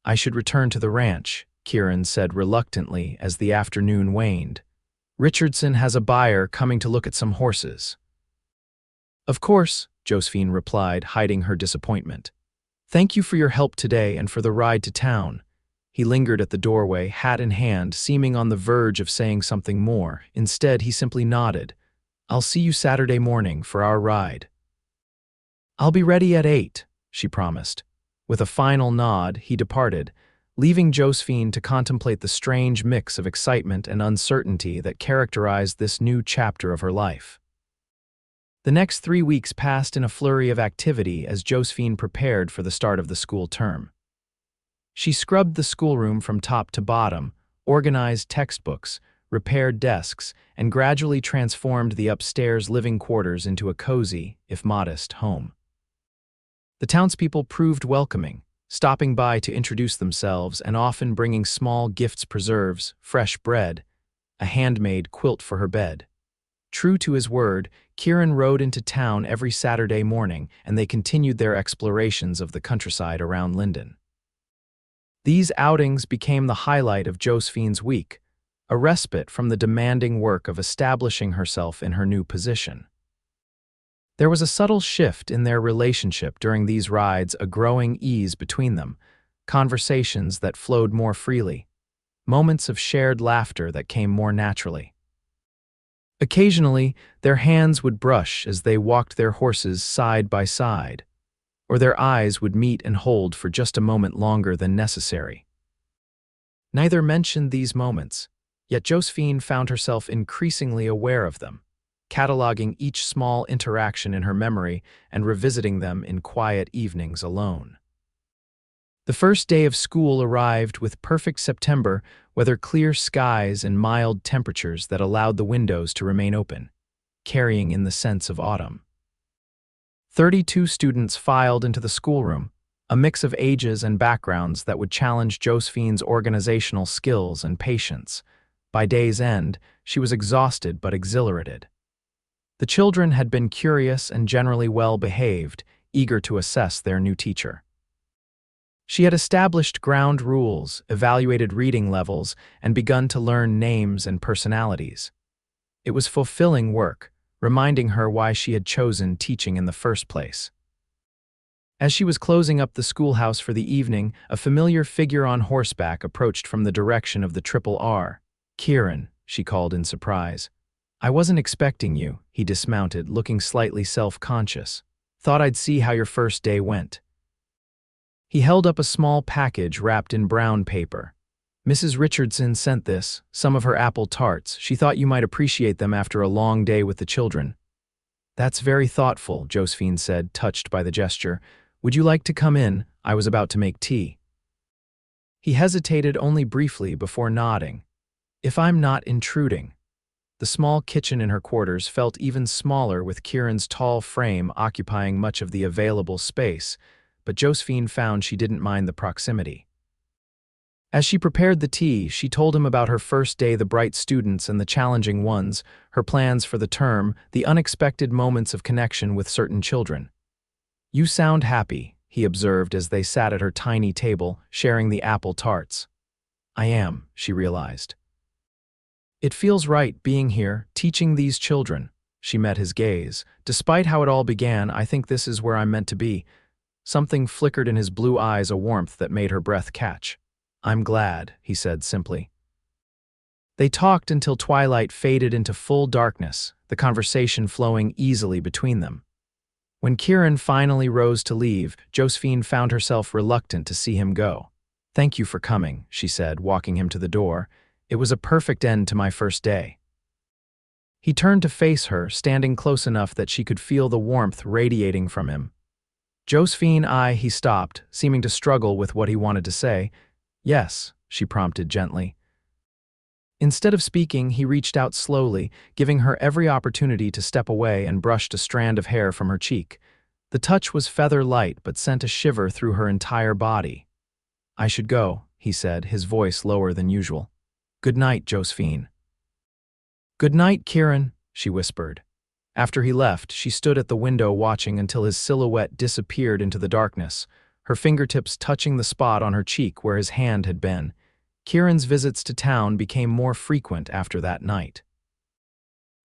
I should return to the ranch, Kieran said reluctantly as the afternoon waned. Richardson has a buyer coming to look at some horses. Of course, Josephine replied, hiding her disappointment. Thank you for your help today and for the ride to town. He lingered at the doorway, hat in hand, seeming on the verge of saying something more. Instead, he simply nodded. I'll see you Saturday morning for our ride. I'll be ready at 8, she promised. With a final nod, he departed, leaving Josephine to contemplate the strange mix of excitement and uncertainty that characterized this new chapter of her life. The next 3 weeks passed in a flurry of activity as Josephine prepared for the start of the school term. She scrubbed the schoolroom from top to bottom, organized textbooks, repaired desks, and gradually transformed the upstairs living quarters into a cozy, if modest, home. The townspeople proved welcoming, stopping by to introduce themselves and often bringing small gifts, preserves, fresh bread, a handmade quilt for her bed. True to his word, Kieran rode into town every Saturday morning, and they continued their explorations of the countryside around Linden. These outings became the highlight of Josephine's week, a respite from the demanding work of establishing herself in her new position. There was a subtle shift in their relationship during these rides, a growing ease between them, conversations that flowed more freely, moments of shared laughter that came more naturally. Occasionally, their hands would brush as they walked their horses side by side, or their eyes would meet and hold for just a moment longer than necessary. Neither mentioned these moments, yet Josephine found herself increasingly aware of them, cataloging each small interaction in her memory and revisiting them in quiet evenings alone. The first day of school arrived with perfect September weather, clear skies and mild temperatures that allowed the windows to remain open, carrying in the sense of autumn. 32 students filed into the schoolroom, a mix of ages and backgrounds that would challenge Josephine's organizational skills and patience. By day's end, she was exhausted but exhilarated. The children had been curious and generally well-behaved, eager to assess their new teacher. She had established ground rules, evaluated reading levels, and begun to learn names and personalities. It was fulfilling work, reminding her why she had chosen teaching in the first place. As she was closing up the schoolhouse for the evening, a familiar figure on horseback approached from the direction of the Triple R. Kieran, she called in surprise. I wasn't expecting you, he dismounted, looking slightly self-conscious. Thought I'd see how your first day went. He held up a small package wrapped in brown paper. Mrs. Richardson sent this, some of her apple tarts. She thought you might appreciate them after a long day with the children. That's very thoughtful, Josephine said, touched by the gesture. Would you like to come in? I was about to make tea. He hesitated only briefly before nodding. If I'm not intruding. The small kitchen in her quarters felt even smaller with Kieran's tall frame occupying much of the available space, but Josephine found she didn't mind the proximity. As she prepared the tea, she told him about her first day, the bright students and the challenging ones, her plans for the term, the unexpected moments of connection with certain children. "You sound happy," he observed as they sat at her tiny table, sharing the apple tarts. "I am," she realized. "It feels right being here, teaching these children." She met his gaze. "Despite how it all began, I think this is where I'm meant to be." Something flickered in his blue eyes, a warmth that made her breath catch. "I'm glad," he said simply. They talked until twilight faded into full darkness, the conversation flowing easily between them. When Kieran finally rose to leave, Josephine found herself reluctant to see him go. "Thank you for coming," she said, walking him to the door. "It was a perfect end to my first day." He turned to face her, standing close enough that she could feel the warmth radiating from him. "Josephine, he stopped, seeming to struggle with what he wanted to say. "Yes," she prompted gently. Instead of speaking, he reached out slowly, giving her every opportunity to step away, and brushed a strand of hair from her cheek. The touch was feather light but sent a shiver through her entire body. "I should go," he said, his voice lower than usual. "Good night, Josephine." "Good night, Kieran," she whispered. After he left, she stood at the window watching until his silhouette disappeared into the darkness, her fingertips touching the spot on her cheek where his hand had been. Kieran's visits to town became more frequent after that night.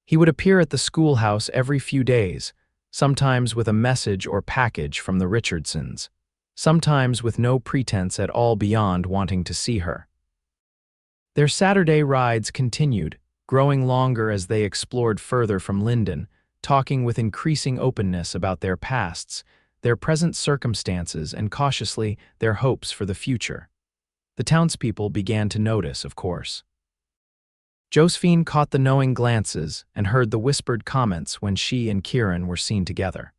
He would appear at the schoolhouse every few days, sometimes with a message or package from the Richardsons, sometimes with no pretense at all beyond wanting to see her. Their Saturday rides continued, growing longer as they explored further from Linden, talking with increasing openness about their pasts, their present circumstances, and cautiously their hopes for the future. The townspeople began to notice, of course. Josephine caught the knowing glances and heard the whispered comments when she and Kieran were seen together.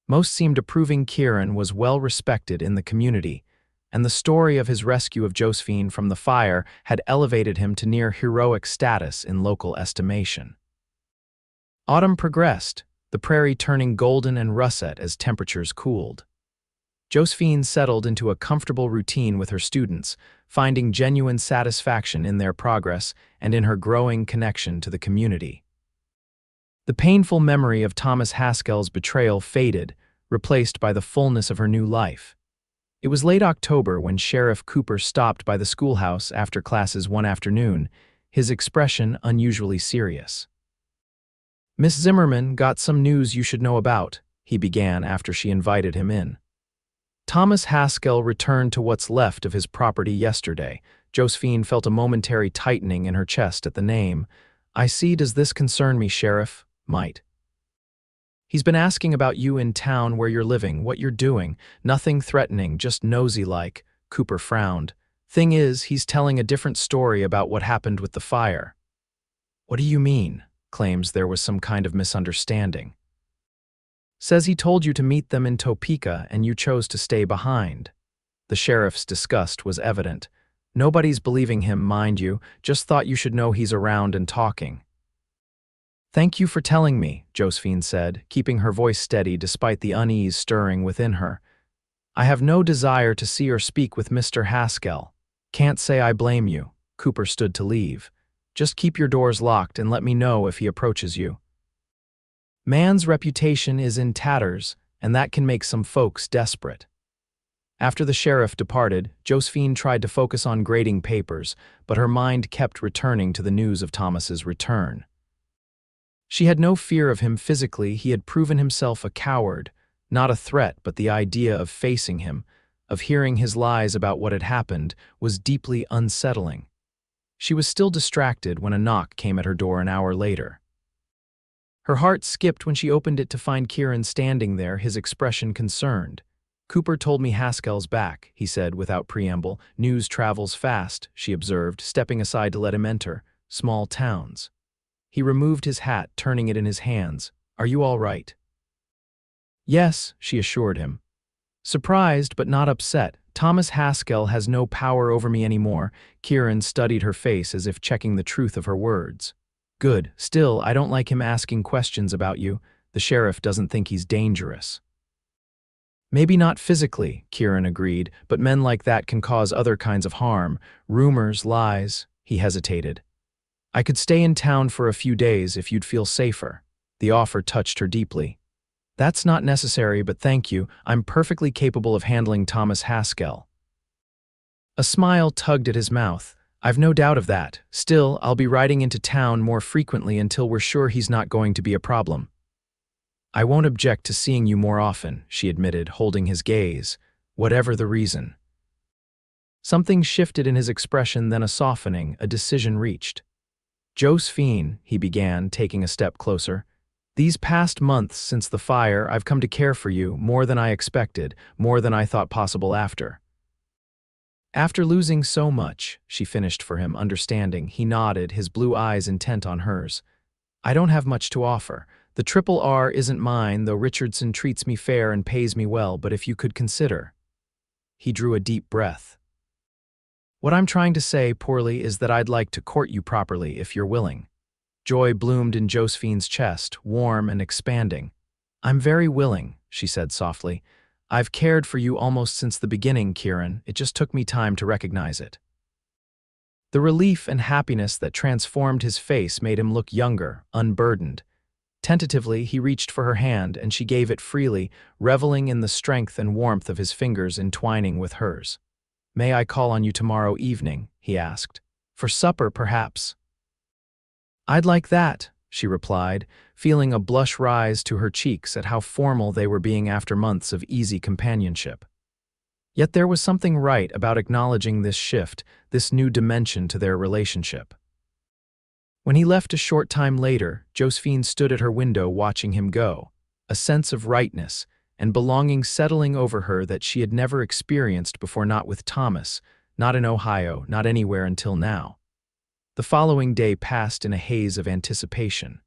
Most seemed approving Kieran was well respected in the community, and the story of his rescue of Josephine from the fire had elevated him to near heroic status in local estimation. Autumn progressed, the prairie turning golden and russet as temperatures cooled. Josephine settled into a comfortable routine with her students, finding genuine satisfaction in their progress and in her growing connection to the community. The painful memory of Thomas Haskell's betrayal faded, replaced by the fullness of her new life. It was late October when Sheriff Cooper stopped by the schoolhouse after classes one afternoon, his expression unusually serious. "Miss Zimmerman, got some news you should know about," he began after she invited him in. Thomas Haskell returned to what's left of his property yesterday. Josephine felt a momentary tightening in her chest at the name. "I see. Does this concern me, Sheriff?" "Might." "He's been asking about you in town, where you're living, what you're doing. Nothing threatening, just nosy-like." Cooper frowned. "Thing is, he's telling a different story about what happened with the fire." "What do you mean?" Claims there was some kind of misunderstanding. "Says he told you to meet them in Topeka and you chose to stay behind." The sheriff's disgust was evident. "Nobody's believing him, mind you, just thought you should know he's around and talking." "Thank you for telling me," Josephine said, keeping her voice steady despite the unease stirring within her. "I have no desire to see or speak with Mr. Haskell. Can't say I blame you." Cooper stood to leave. "Just keep your doors locked and let me know if he approaches you. Man's reputation is in tatters, and that can make some folks desperate." After the sheriff departed, Josephine tried to focus on grading papers, but her mind kept returning to the news of Thomas's return. She had no fear of him physically. He had proven himself a coward, not a threat, but the idea of facing him, of hearing his lies about what had happened, was deeply unsettling. She was still distracted when a knock came at her door an hour later. Her heart skipped when she opened it to find Kieran standing there, his expression concerned. "Cooper told me Haskell's back," he said without preamble. "News travels fast," she observed, stepping aside to let him enter. "Small towns." He removed his hat, turning it in his hands. "Are you all right?" "Yes," she assured him. Surprised but not upset. "Thomas Haskell has no power over me anymore." Kieran studied her face as if checking the truth of her words. Good. Still, I don't like him asking questions about you. The sheriff doesn't think he's dangerous. Maybe not physically, Kieran agreed, but men like that can cause other kinds of harm. Rumors, lies. He hesitated. I could stay in town for a few days if you'd feel safer. The offer touched her deeply. That's not necessary, but thank you. I'm perfectly capable of handling Thomas Haskell. A smile tugged at his mouth. I've no doubt of that. Still, I'll be riding into town more frequently until we're sure he's not going to be a problem. I won't object to seeing you more often, she admitted, holding his gaze, whatever the reason. Something shifted in his expression, then a softening, a decision reached. Josephine, he began, taking a step closer. These past months since the fire, I've come to care for you more than I expected, more than I thought possible after. After losing so much, she finished for him, understanding. He nodded, his blue eyes intent on hers. I don't have much to offer. The triple R isn't mine, though Richardson treats me fair and pays me well, but if you could consider. He drew a deep breath. What I'm trying to say, poorly, is that I'd like to court you properly, if you're willing. Joy bloomed in Josephine's chest, warm and expanding. I'm very willing, she said softly. I've cared for you almost since the beginning, Kieran. It just took me time to recognize it. The relief and happiness that transformed his face made him look younger, unburdened. Tentatively, he reached for her hand, and she gave it freely, reveling in the strength and warmth of his fingers entwining with hers. May I call on you tomorrow evening? He asked. For supper, perhaps? I'd like that, she replied, feeling a blush rise to her cheeks at how formal they were being after months of easy companionship. Yet there was something right about acknowledging this shift, this new dimension to their relationship. When he left a short time later, Josephine stood at her window watching him go, a sense of rightness and belonging settling over her that she had never experienced before, not with Thomas, not in Ohio, not anywhere until now. The following day passed in a haze of anticipation.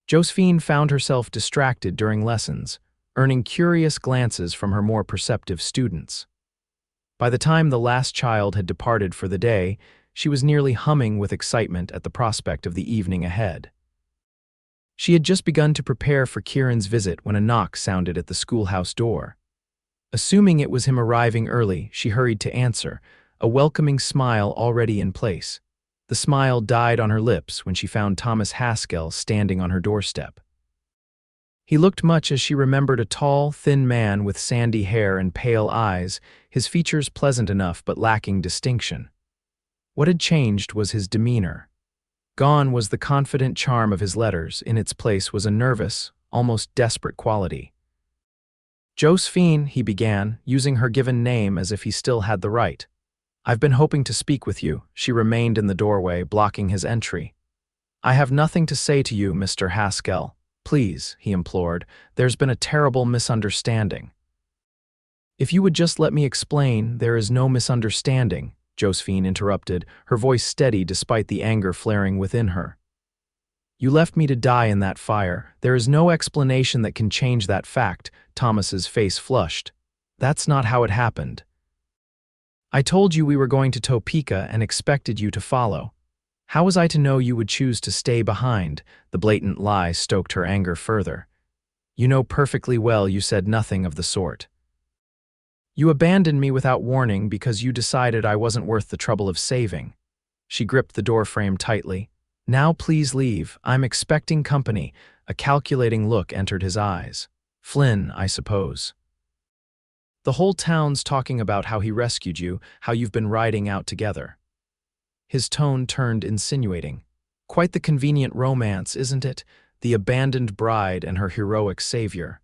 Josephine found herself distracted during lessons, earning curious glances from her more perceptive students. By the time the last child had departed for the day, she was nearly humming with excitement at the prospect of the evening ahead. She had just begun to prepare for Kieran's visit when a knock sounded at the schoolhouse door. Assuming it was him arriving early, she hurried to answer, a welcoming smile already in place. The smile died on her lips when she found Thomas Haskell standing on her doorstep. He looked much as she remembered, a tall, thin man with sandy hair and pale eyes, his features pleasant enough but lacking distinction. What had changed was his demeanor. Gone was the confident charm of his letters. In its place was a nervous, almost desperate quality. Josephine, he began, using her given name as if he still had the right. I've been hoping to speak with you. She remained in the doorway, blocking his entry. I have nothing to say to you, Mr. Haskell. Please, he implored. There's been a terrible misunderstanding. If you would just let me explain, there is no misunderstanding, Josephine interrupted, her voice steady despite the anger flaring within her. You left me to die in that fire. There is no explanation that can change that fact. Thomas's face flushed. That's not how it happened. I told you we were going to Topeka and expected you to follow. How was I to know you would choose to stay behind? The blatant lie stoked her anger further. You know perfectly well you said nothing of the sort. You abandoned me without warning because you decided I wasn't worth the trouble of saving. She gripped the doorframe tightly. Now please leave. I'm expecting company. A calculating look entered his eyes. Flynn, I suppose. The whole town's talking about how he rescued you, how you've been riding out together. His tone turned insinuating. Quite the convenient romance, isn't it? The abandoned bride and her heroic savior.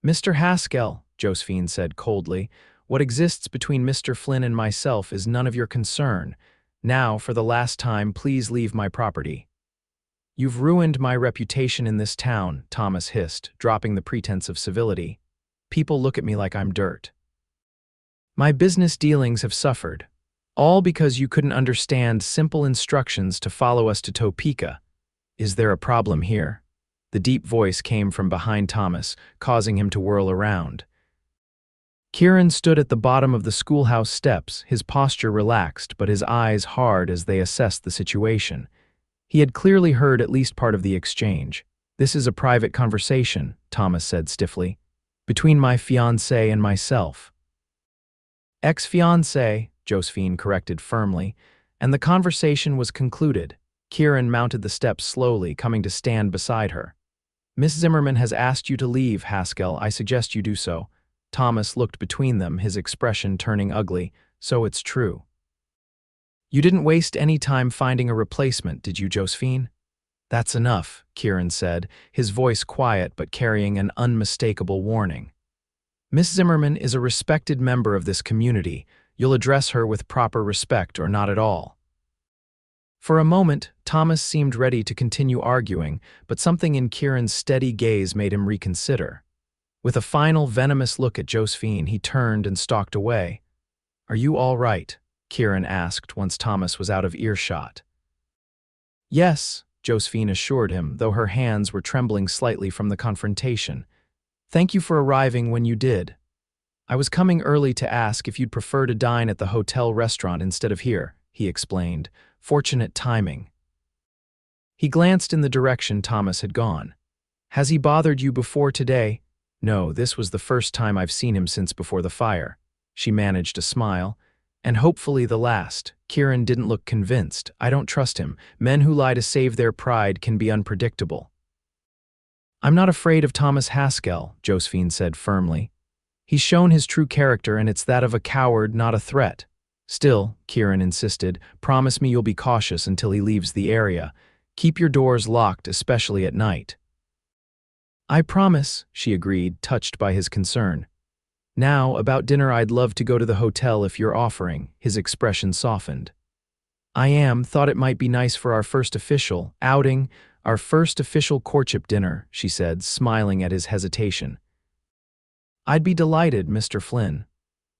Mr. Haskell, Josephine said coldly, what exists between Mr. Flynn and myself is none of your concern. Now, for the last time, please leave my property. You've ruined my reputation in this town, Thomas hissed, dropping the pretense of civility. People look at me like I'm dirt. My business dealings have suffered. All because you couldn't understand simple instructions to follow us to Topeka. Is there a problem here? The deep voice came from behind Thomas, causing him to whirl around. Kieran stood at the bottom of the schoolhouse steps, his posture relaxed but his eyes hard as they assessed the situation. He had clearly heard at least part of the exchange. "This is a private conversation," Thomas said stiffly, "between my fiancé and myself." "Ex-fiancé," Josephine corrected firmly, and the conversation was concluded. Kieran mounted the steps slowly, coming to stand beside her. "Miss Zimmerman has asked you to leave, Haskell. I suggest you do so." Thomas looked between them, his expression turning ugly. "So it's true." "You didn't waste any time finding a replacement, did you, Josephine?" "That's enough," Kieran said, his voice quiet but carrying an unmistakable warning. "Miss Zimmerman is a respected member of this community. You'll address her with proper respect or not at all." For a moment, Thomas seemed ready to continue arguing, but something in Kieran's steady gaze made him reconsider. With a final venomous look at Josephine, he turned and stalked away. "Are you all right?" Kieran asked once Thomas was out of earshot. "Yes," Josephine assured him, though her hands were trembling slightly from the confrontation. "Thank you for arriving when you did. I was coming early to ask if you'd prefer to dine at the hotel restaurant instead of here," he explained. "Fortunate timing." He glanced in the direction Thomas had gone. "Has he bothered you before today?" "No, this was the first time I've seen him since before the fire." She managed a smile. "And hopefully the last." Kieran didn't look convinced. "I don't trust him. Men who lie to save their pride can be unpredictable." "I'm not afraid of Thomas Haskell," Josephine said firmly. "He's shown his true character, and it's that of a coward, not a threat." "Still," Kieran insisted, "promise me you'll be cautious until he leaves the area. Keep your doors locked, especially at night." "I promise," she agreed, touched by his concern. "Now, about dinner, I'd love to go to the hotel if you're offering." His expression softened. "I thought it might be nice for our first official outing, our first official courtship dinner," she said, smiling at his hesitation. "I'd be delighted, Mr. Flynn.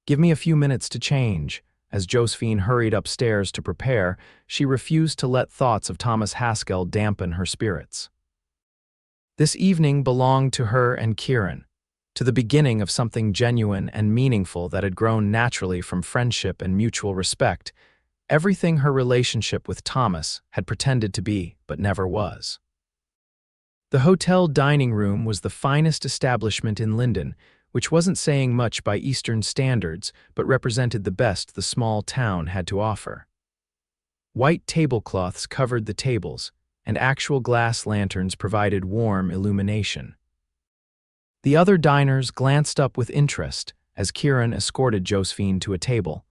Give me a few minutes to change." As Josephine hurried upstairs to prepare, she refused to let thoughts of Thomas Haskell dampen her spirits. This evening belonged to her and Kieran, to the beginning of something genuine and meaningful that had grown naturally from friendship and mutual respect, everything her relationship with Thomas had pretended to be but never was. The hotel dining room was the finest establishment in Linden, which wasn't saying much by Eastern standards, but represented the best the small town had to offer. White tablecloths covered the tables, and actual glass lanterns provided warm illumination. The other diners glanced up with interest as Kieran escorted Josephine to a table,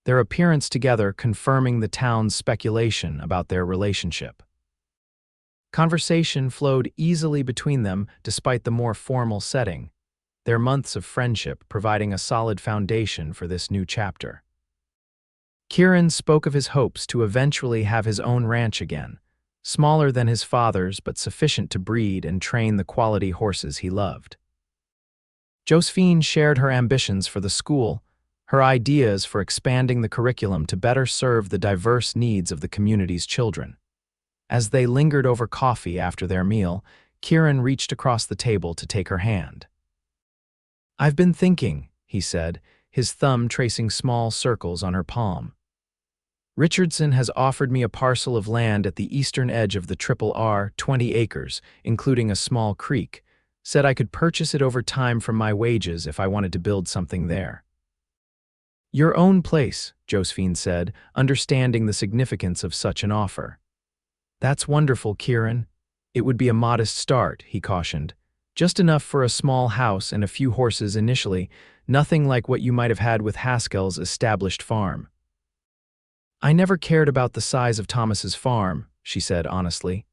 their appearance together confirming the town's speculation about their relationship. Conversation flowed easily between them despite the more formal setting, their months of friendship providing a solid foundation for this new chapter. Kieran spoke of his hopes to eventually have his own ranch again, smaller than his father's but sufficient to breed and train the quality horses he loved. Josephine shared her ambitions for the school, her ideas for expanding the curriculum to better serve the diverse needs of the community's children. As they lingered over coffee after their meal, Kieran reached across the table to take her hand. "I've been thinking," he said, his thumb tracing small circles on her palm. "Richardson has offered me a parcel of land at the eastern edge of the R, 20 acres, including a small creek. Said I could purchase it over time from my wages if I wanted to build something there." "Your own place," Josephine said, understanding the significance of such an offer. "That's wonderful, Kieran. It would be a modest start," he cautioned. "Just enough for a small house and a few horses initially, nothing like what you might have had with Haskell's established farm." "I never cared about the size of Thomas's farm," she said honestly.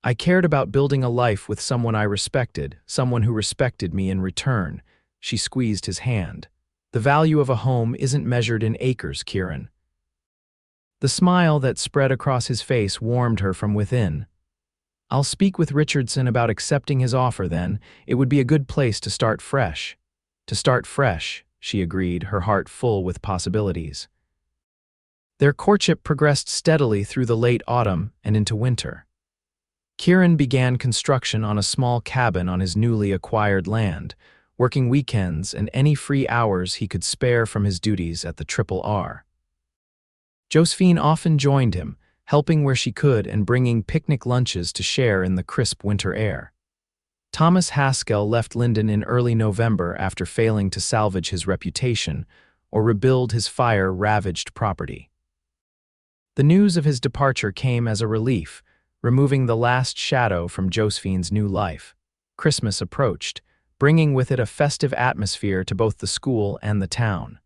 "I cared about building a life with someone I respected, someone who respected me in return." She squeezed his hand. "The value of a home isn't measured in acres, Kieran." The smile that spread across his face warmed her from within. "I'll speak with Richardson about accepting his offer then. It would be a good place to start fresh." "To start fresh," she agreed, her heart full with possibilities. Their courtship progressed steadily through the late autumn and into winter. Kieran began construction on a small cabin on his newly acquired land, working weekends and any free hours he could spare from his duties at the R. Josephine often joined him, helping where she could and bringing picnic lunches to share in the crisp winter air. Thomas Haskell left Linden in early November after failing to salvage his reputation or rebuild his fire-ravaged property. The news of his departure came as a relief, removing the last shadow from Josephine's new life. Christmas approached, bringing with it a festive atmosphere to both the school and the town.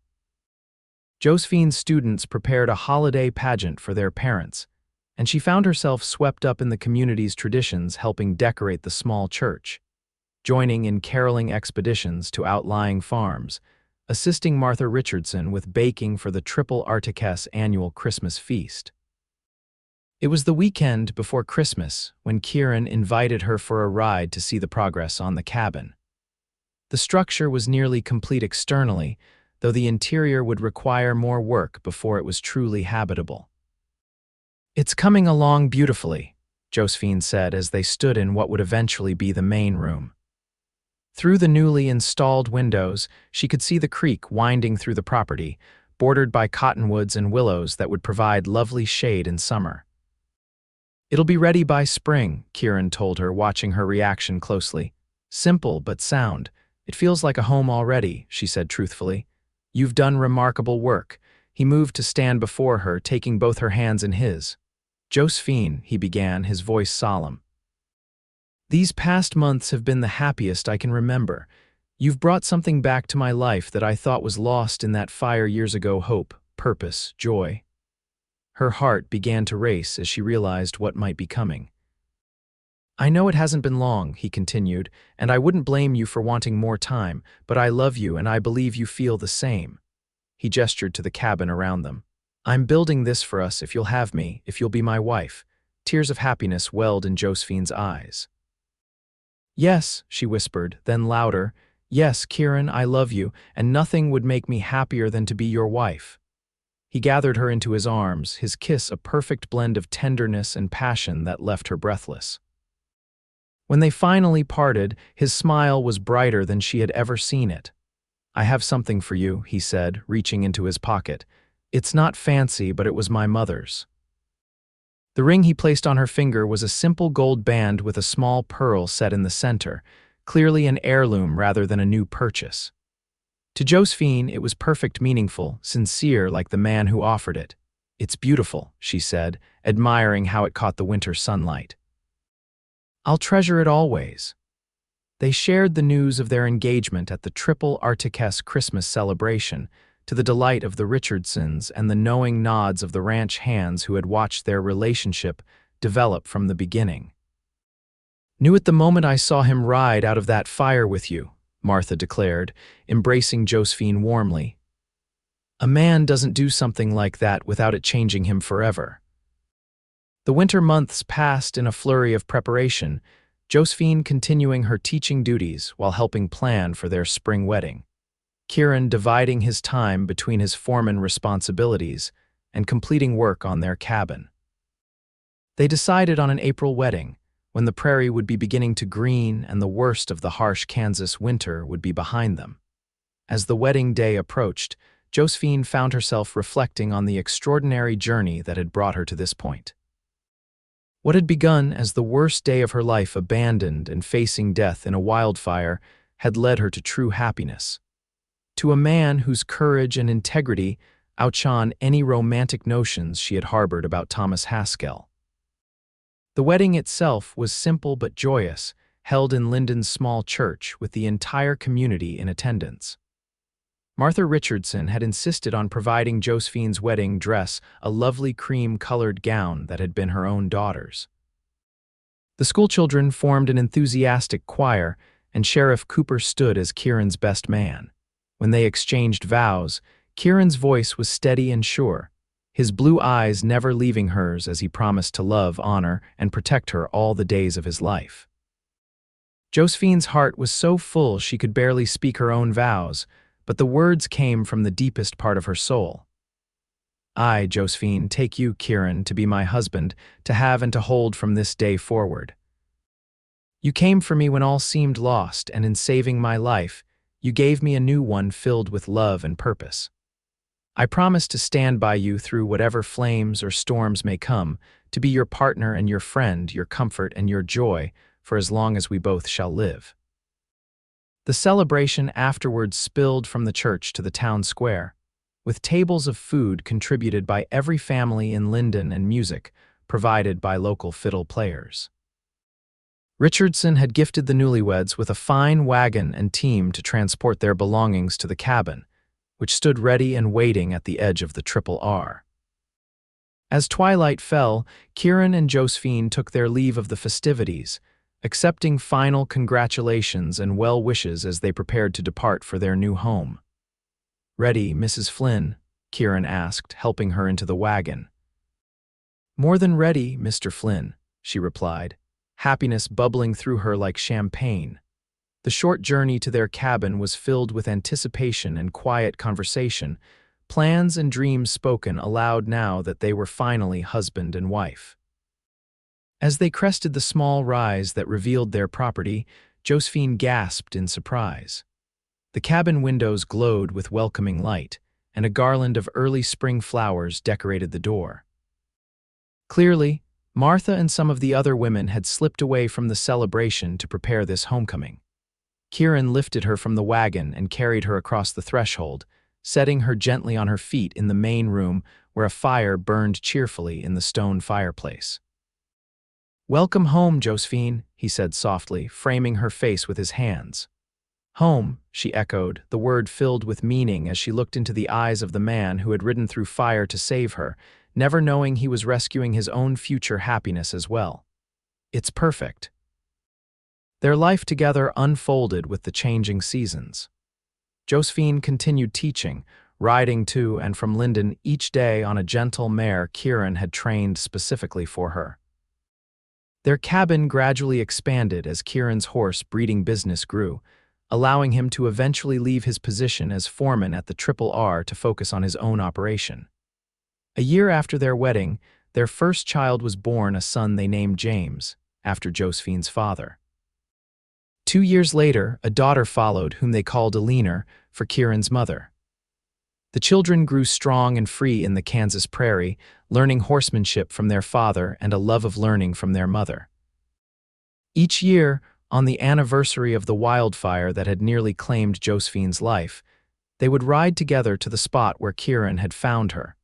Josephine's students prepared a holiday pageant for their parents, and she found herself swept up in the community's traditions, helping decorate the small church, joining in caroling expeditions to outlying farms, assisting Martha Richardson with baking for the Triple Artiquesse annual Christmas feast. It was the weekend before Christmas when Kieran invited her for a ride to see the progress on the cabin. The structure was nearly complete externally, though the interior would require more work before it was truly habitable. "It's coming along beautifully," Josephine said as they stood in what would eventually be the main room. Through the newly installed windows, she could see the creek winding through the property, bordered by cottonwoods and willows that would provide lovely shade in summer. "It'll be ready by spring," Kieran told her, watching her reaction closely. "Simple but sound. It feels like a home already," she said truthfully. "You've done remarkable work." He moved to stand before her, taking both her hands in his. "Josephine," he began, his voice solemn. "These past months have been the happiest I can remember. You've brought something back to my life that I thought was lost in that fire years ago: hope, purpose, joy." Her heart began to race as she realized what might be coming. "I know it hasn't been long," he continued, "and I wouldn't blame you for wanting more time, but I love you and I believe you feel the same." He gestured to the cabin around them. "I'm building this for us if you'll have me, if you'll be my wife." Tears of happiness welled in Josephine's eyes. "Yes," she whispered, then louder, "Yes, Kieran, I love you, and nothing would make me happier than to be your wife." He gathered her into his arms, his kiss a perfect blend of tenderness and passion that left her breathless. When they finally parted, his smile was brighter than she had ever seen it. "I have something for you," he said, reaching into his pocket. "It's not fancy, but it was my mother's." The ring he placed on her finger was a simple gold band with a small pearl set in the center, clearly an heirloom rather than a new purchase. To Josephine, it was perfect, meaningful, sincere, like the man who offered it. "It's beautiful," she said, admiring how it caught the winter sunlight. "I'll treasure it always." They shared the news of their engagement at the Triple Artiquesse Christmas celebration, to the delight of the Richardsons and the knowing nods of the ranch hands who had watched their relationship develop from the beginning. "Knew it the moment I saw him ride out of that fire with you," Martha declared, embracing Josephine warmly. "A man doesn't do something like that without it changing him forever." The winter months passed in a flurry of preparation, Josephine continuing her teaching duties while helping plan for their spring wedding. Kieran dividing his time between his foreman responsibilities and completing work on their cabin. They decided on an April wedding, when the prairie would be beginning to green and the worst of the harsh Kansas winter would be behind them. As the wedding day approached, Josephine found herself reflecting on the extraordinary journey that had brought her to this point. What had begun as the worst day of her life, abandoned and facing death in a wildfire, had led her to true happiness. To a man whose courage and integrity outshone any romantic notions she had harbored about Thomas Haskell. The wedding itself was simple but joyous, held in Linden's small church with the entire community in attendance. Martha Richardson had insisted on providing Josephine's wedding dress, a lovely cream-colored gown that had been her own daughter's. The schoolchildren formed an enthusiastic choir, and Sheriff Cooper stood as Kieran's best man. When they exchanged vows, Kieran's voice was steady and sure, his blue eyes never leaving hers as he promised to love, honor, and protect her all the days of his life. Josephine's heart was so full she could barely speak her own vows, but the words came from the deepest part of her soul. "I, Josephine, take you, Kieran, to be my husband, to have and to hold from this day forward. You came for me when all seemed lost, and in saving my life, you gave me a new one filled with love and purpose. I promise to stand by you through whatever flames or storms may come, to be your partner and your friend, your comfort and your joy, for as long as we both shall live." The celebration afterwards spilled from the church to the town square, with tables of food contributed by every family in Linden and music provided by local fiddle players. Richardson had gifted the newlyweds with a fine wagon and team to transport their belongings to the cabin, which stood ready and waiting at the edge of the Triple R. As twilight fell, Kieran and Josephine took their leave of the festivities, accepting final congratulations and well wishes as they prepared to depart for their new home. "Ready, Mrs. Flynn?" Kieran asked, helping her into the wagon. "More than ready, Mr. Flynn," she replied, happiness bubbling through her like champagne. The short journey to their cabin was filled with anticipation and quiet conversation, plans and dreams spoken aloud now that they were finally husband and wife. As they crested the small rise that revealed their property, Josephine gasped in surprise. The cabin windows glowed with welcoming light, and a garland of early spring flowers decorated the door. Clearly, Martha and some of the other women had slipped away from the celebration to prepare this homecoming. Kieran lifted her from the wagon and carried her across the threshold, setting her gently on her feet in the main room where a fire burned cheerfully in the stone fireplace. "Welcome home, Josephine," he said softly, framing her face with his hands. "Home," she echoed, the word filled with meaning as she looked into the eyes of the man who had ridden through fire to save her, never knowing he was rescuing his own future happiness as well. "It's perfect." Their life together unfolded with the changing seasons. Josephine continued teaching, riding to and from Linden each day on a gentle mare Kieran had trained specifically for her. Their cabin gradually expanded as Kieran's horse breeding business grew, allowing him to eventually leave his position as foreman at the Triple R to focus on his own operation. A year after their wedding, their first child was born, a son they named James, after Josephine's father. 2 years later, a daughter followed, whom they called Eleanor, for Kieran's mother. The children grew strong and free in the Kansas prairie, learning horsemanship from their father and a love of learning from their mother. Each year, on the anniversary of the wildfire that had nearly claimed Josephine's life, they would ride together to the spot where Kieran had found her,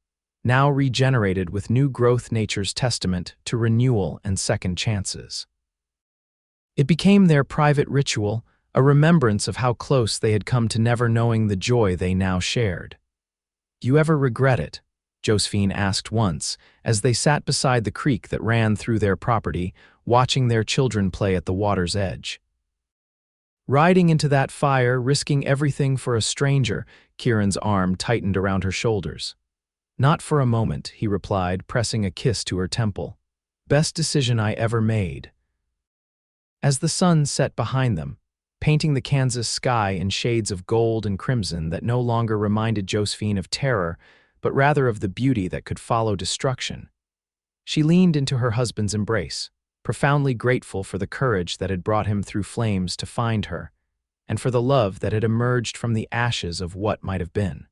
now regenerated with new growth, nature's testament to renewal and second chances. It became their private ritual, a remembrance of how close they had come to never knowing the joy they now shared. "Do you ever regret it?" Josephine asked once, as they sat beside the creek that ran through their property, watching their children play at the water's edge. "Riding into that fire, risking everything for a stranger," Kieran's arm tightened around her shoulders. "Not for a moment," he replied, pressing a kiss to her temple. "Best decision I ever made." As the sun set behind them, painting the Kansas sky in shades of gold and crimson that no longer reminded Josephine of terror, but rather of the beauty that could follow destruction, she leaned into her husband's embrace, profoundly grateful for the courage that had brought him through flames to find her, and for the love that had emerged from the ashes of what might have been.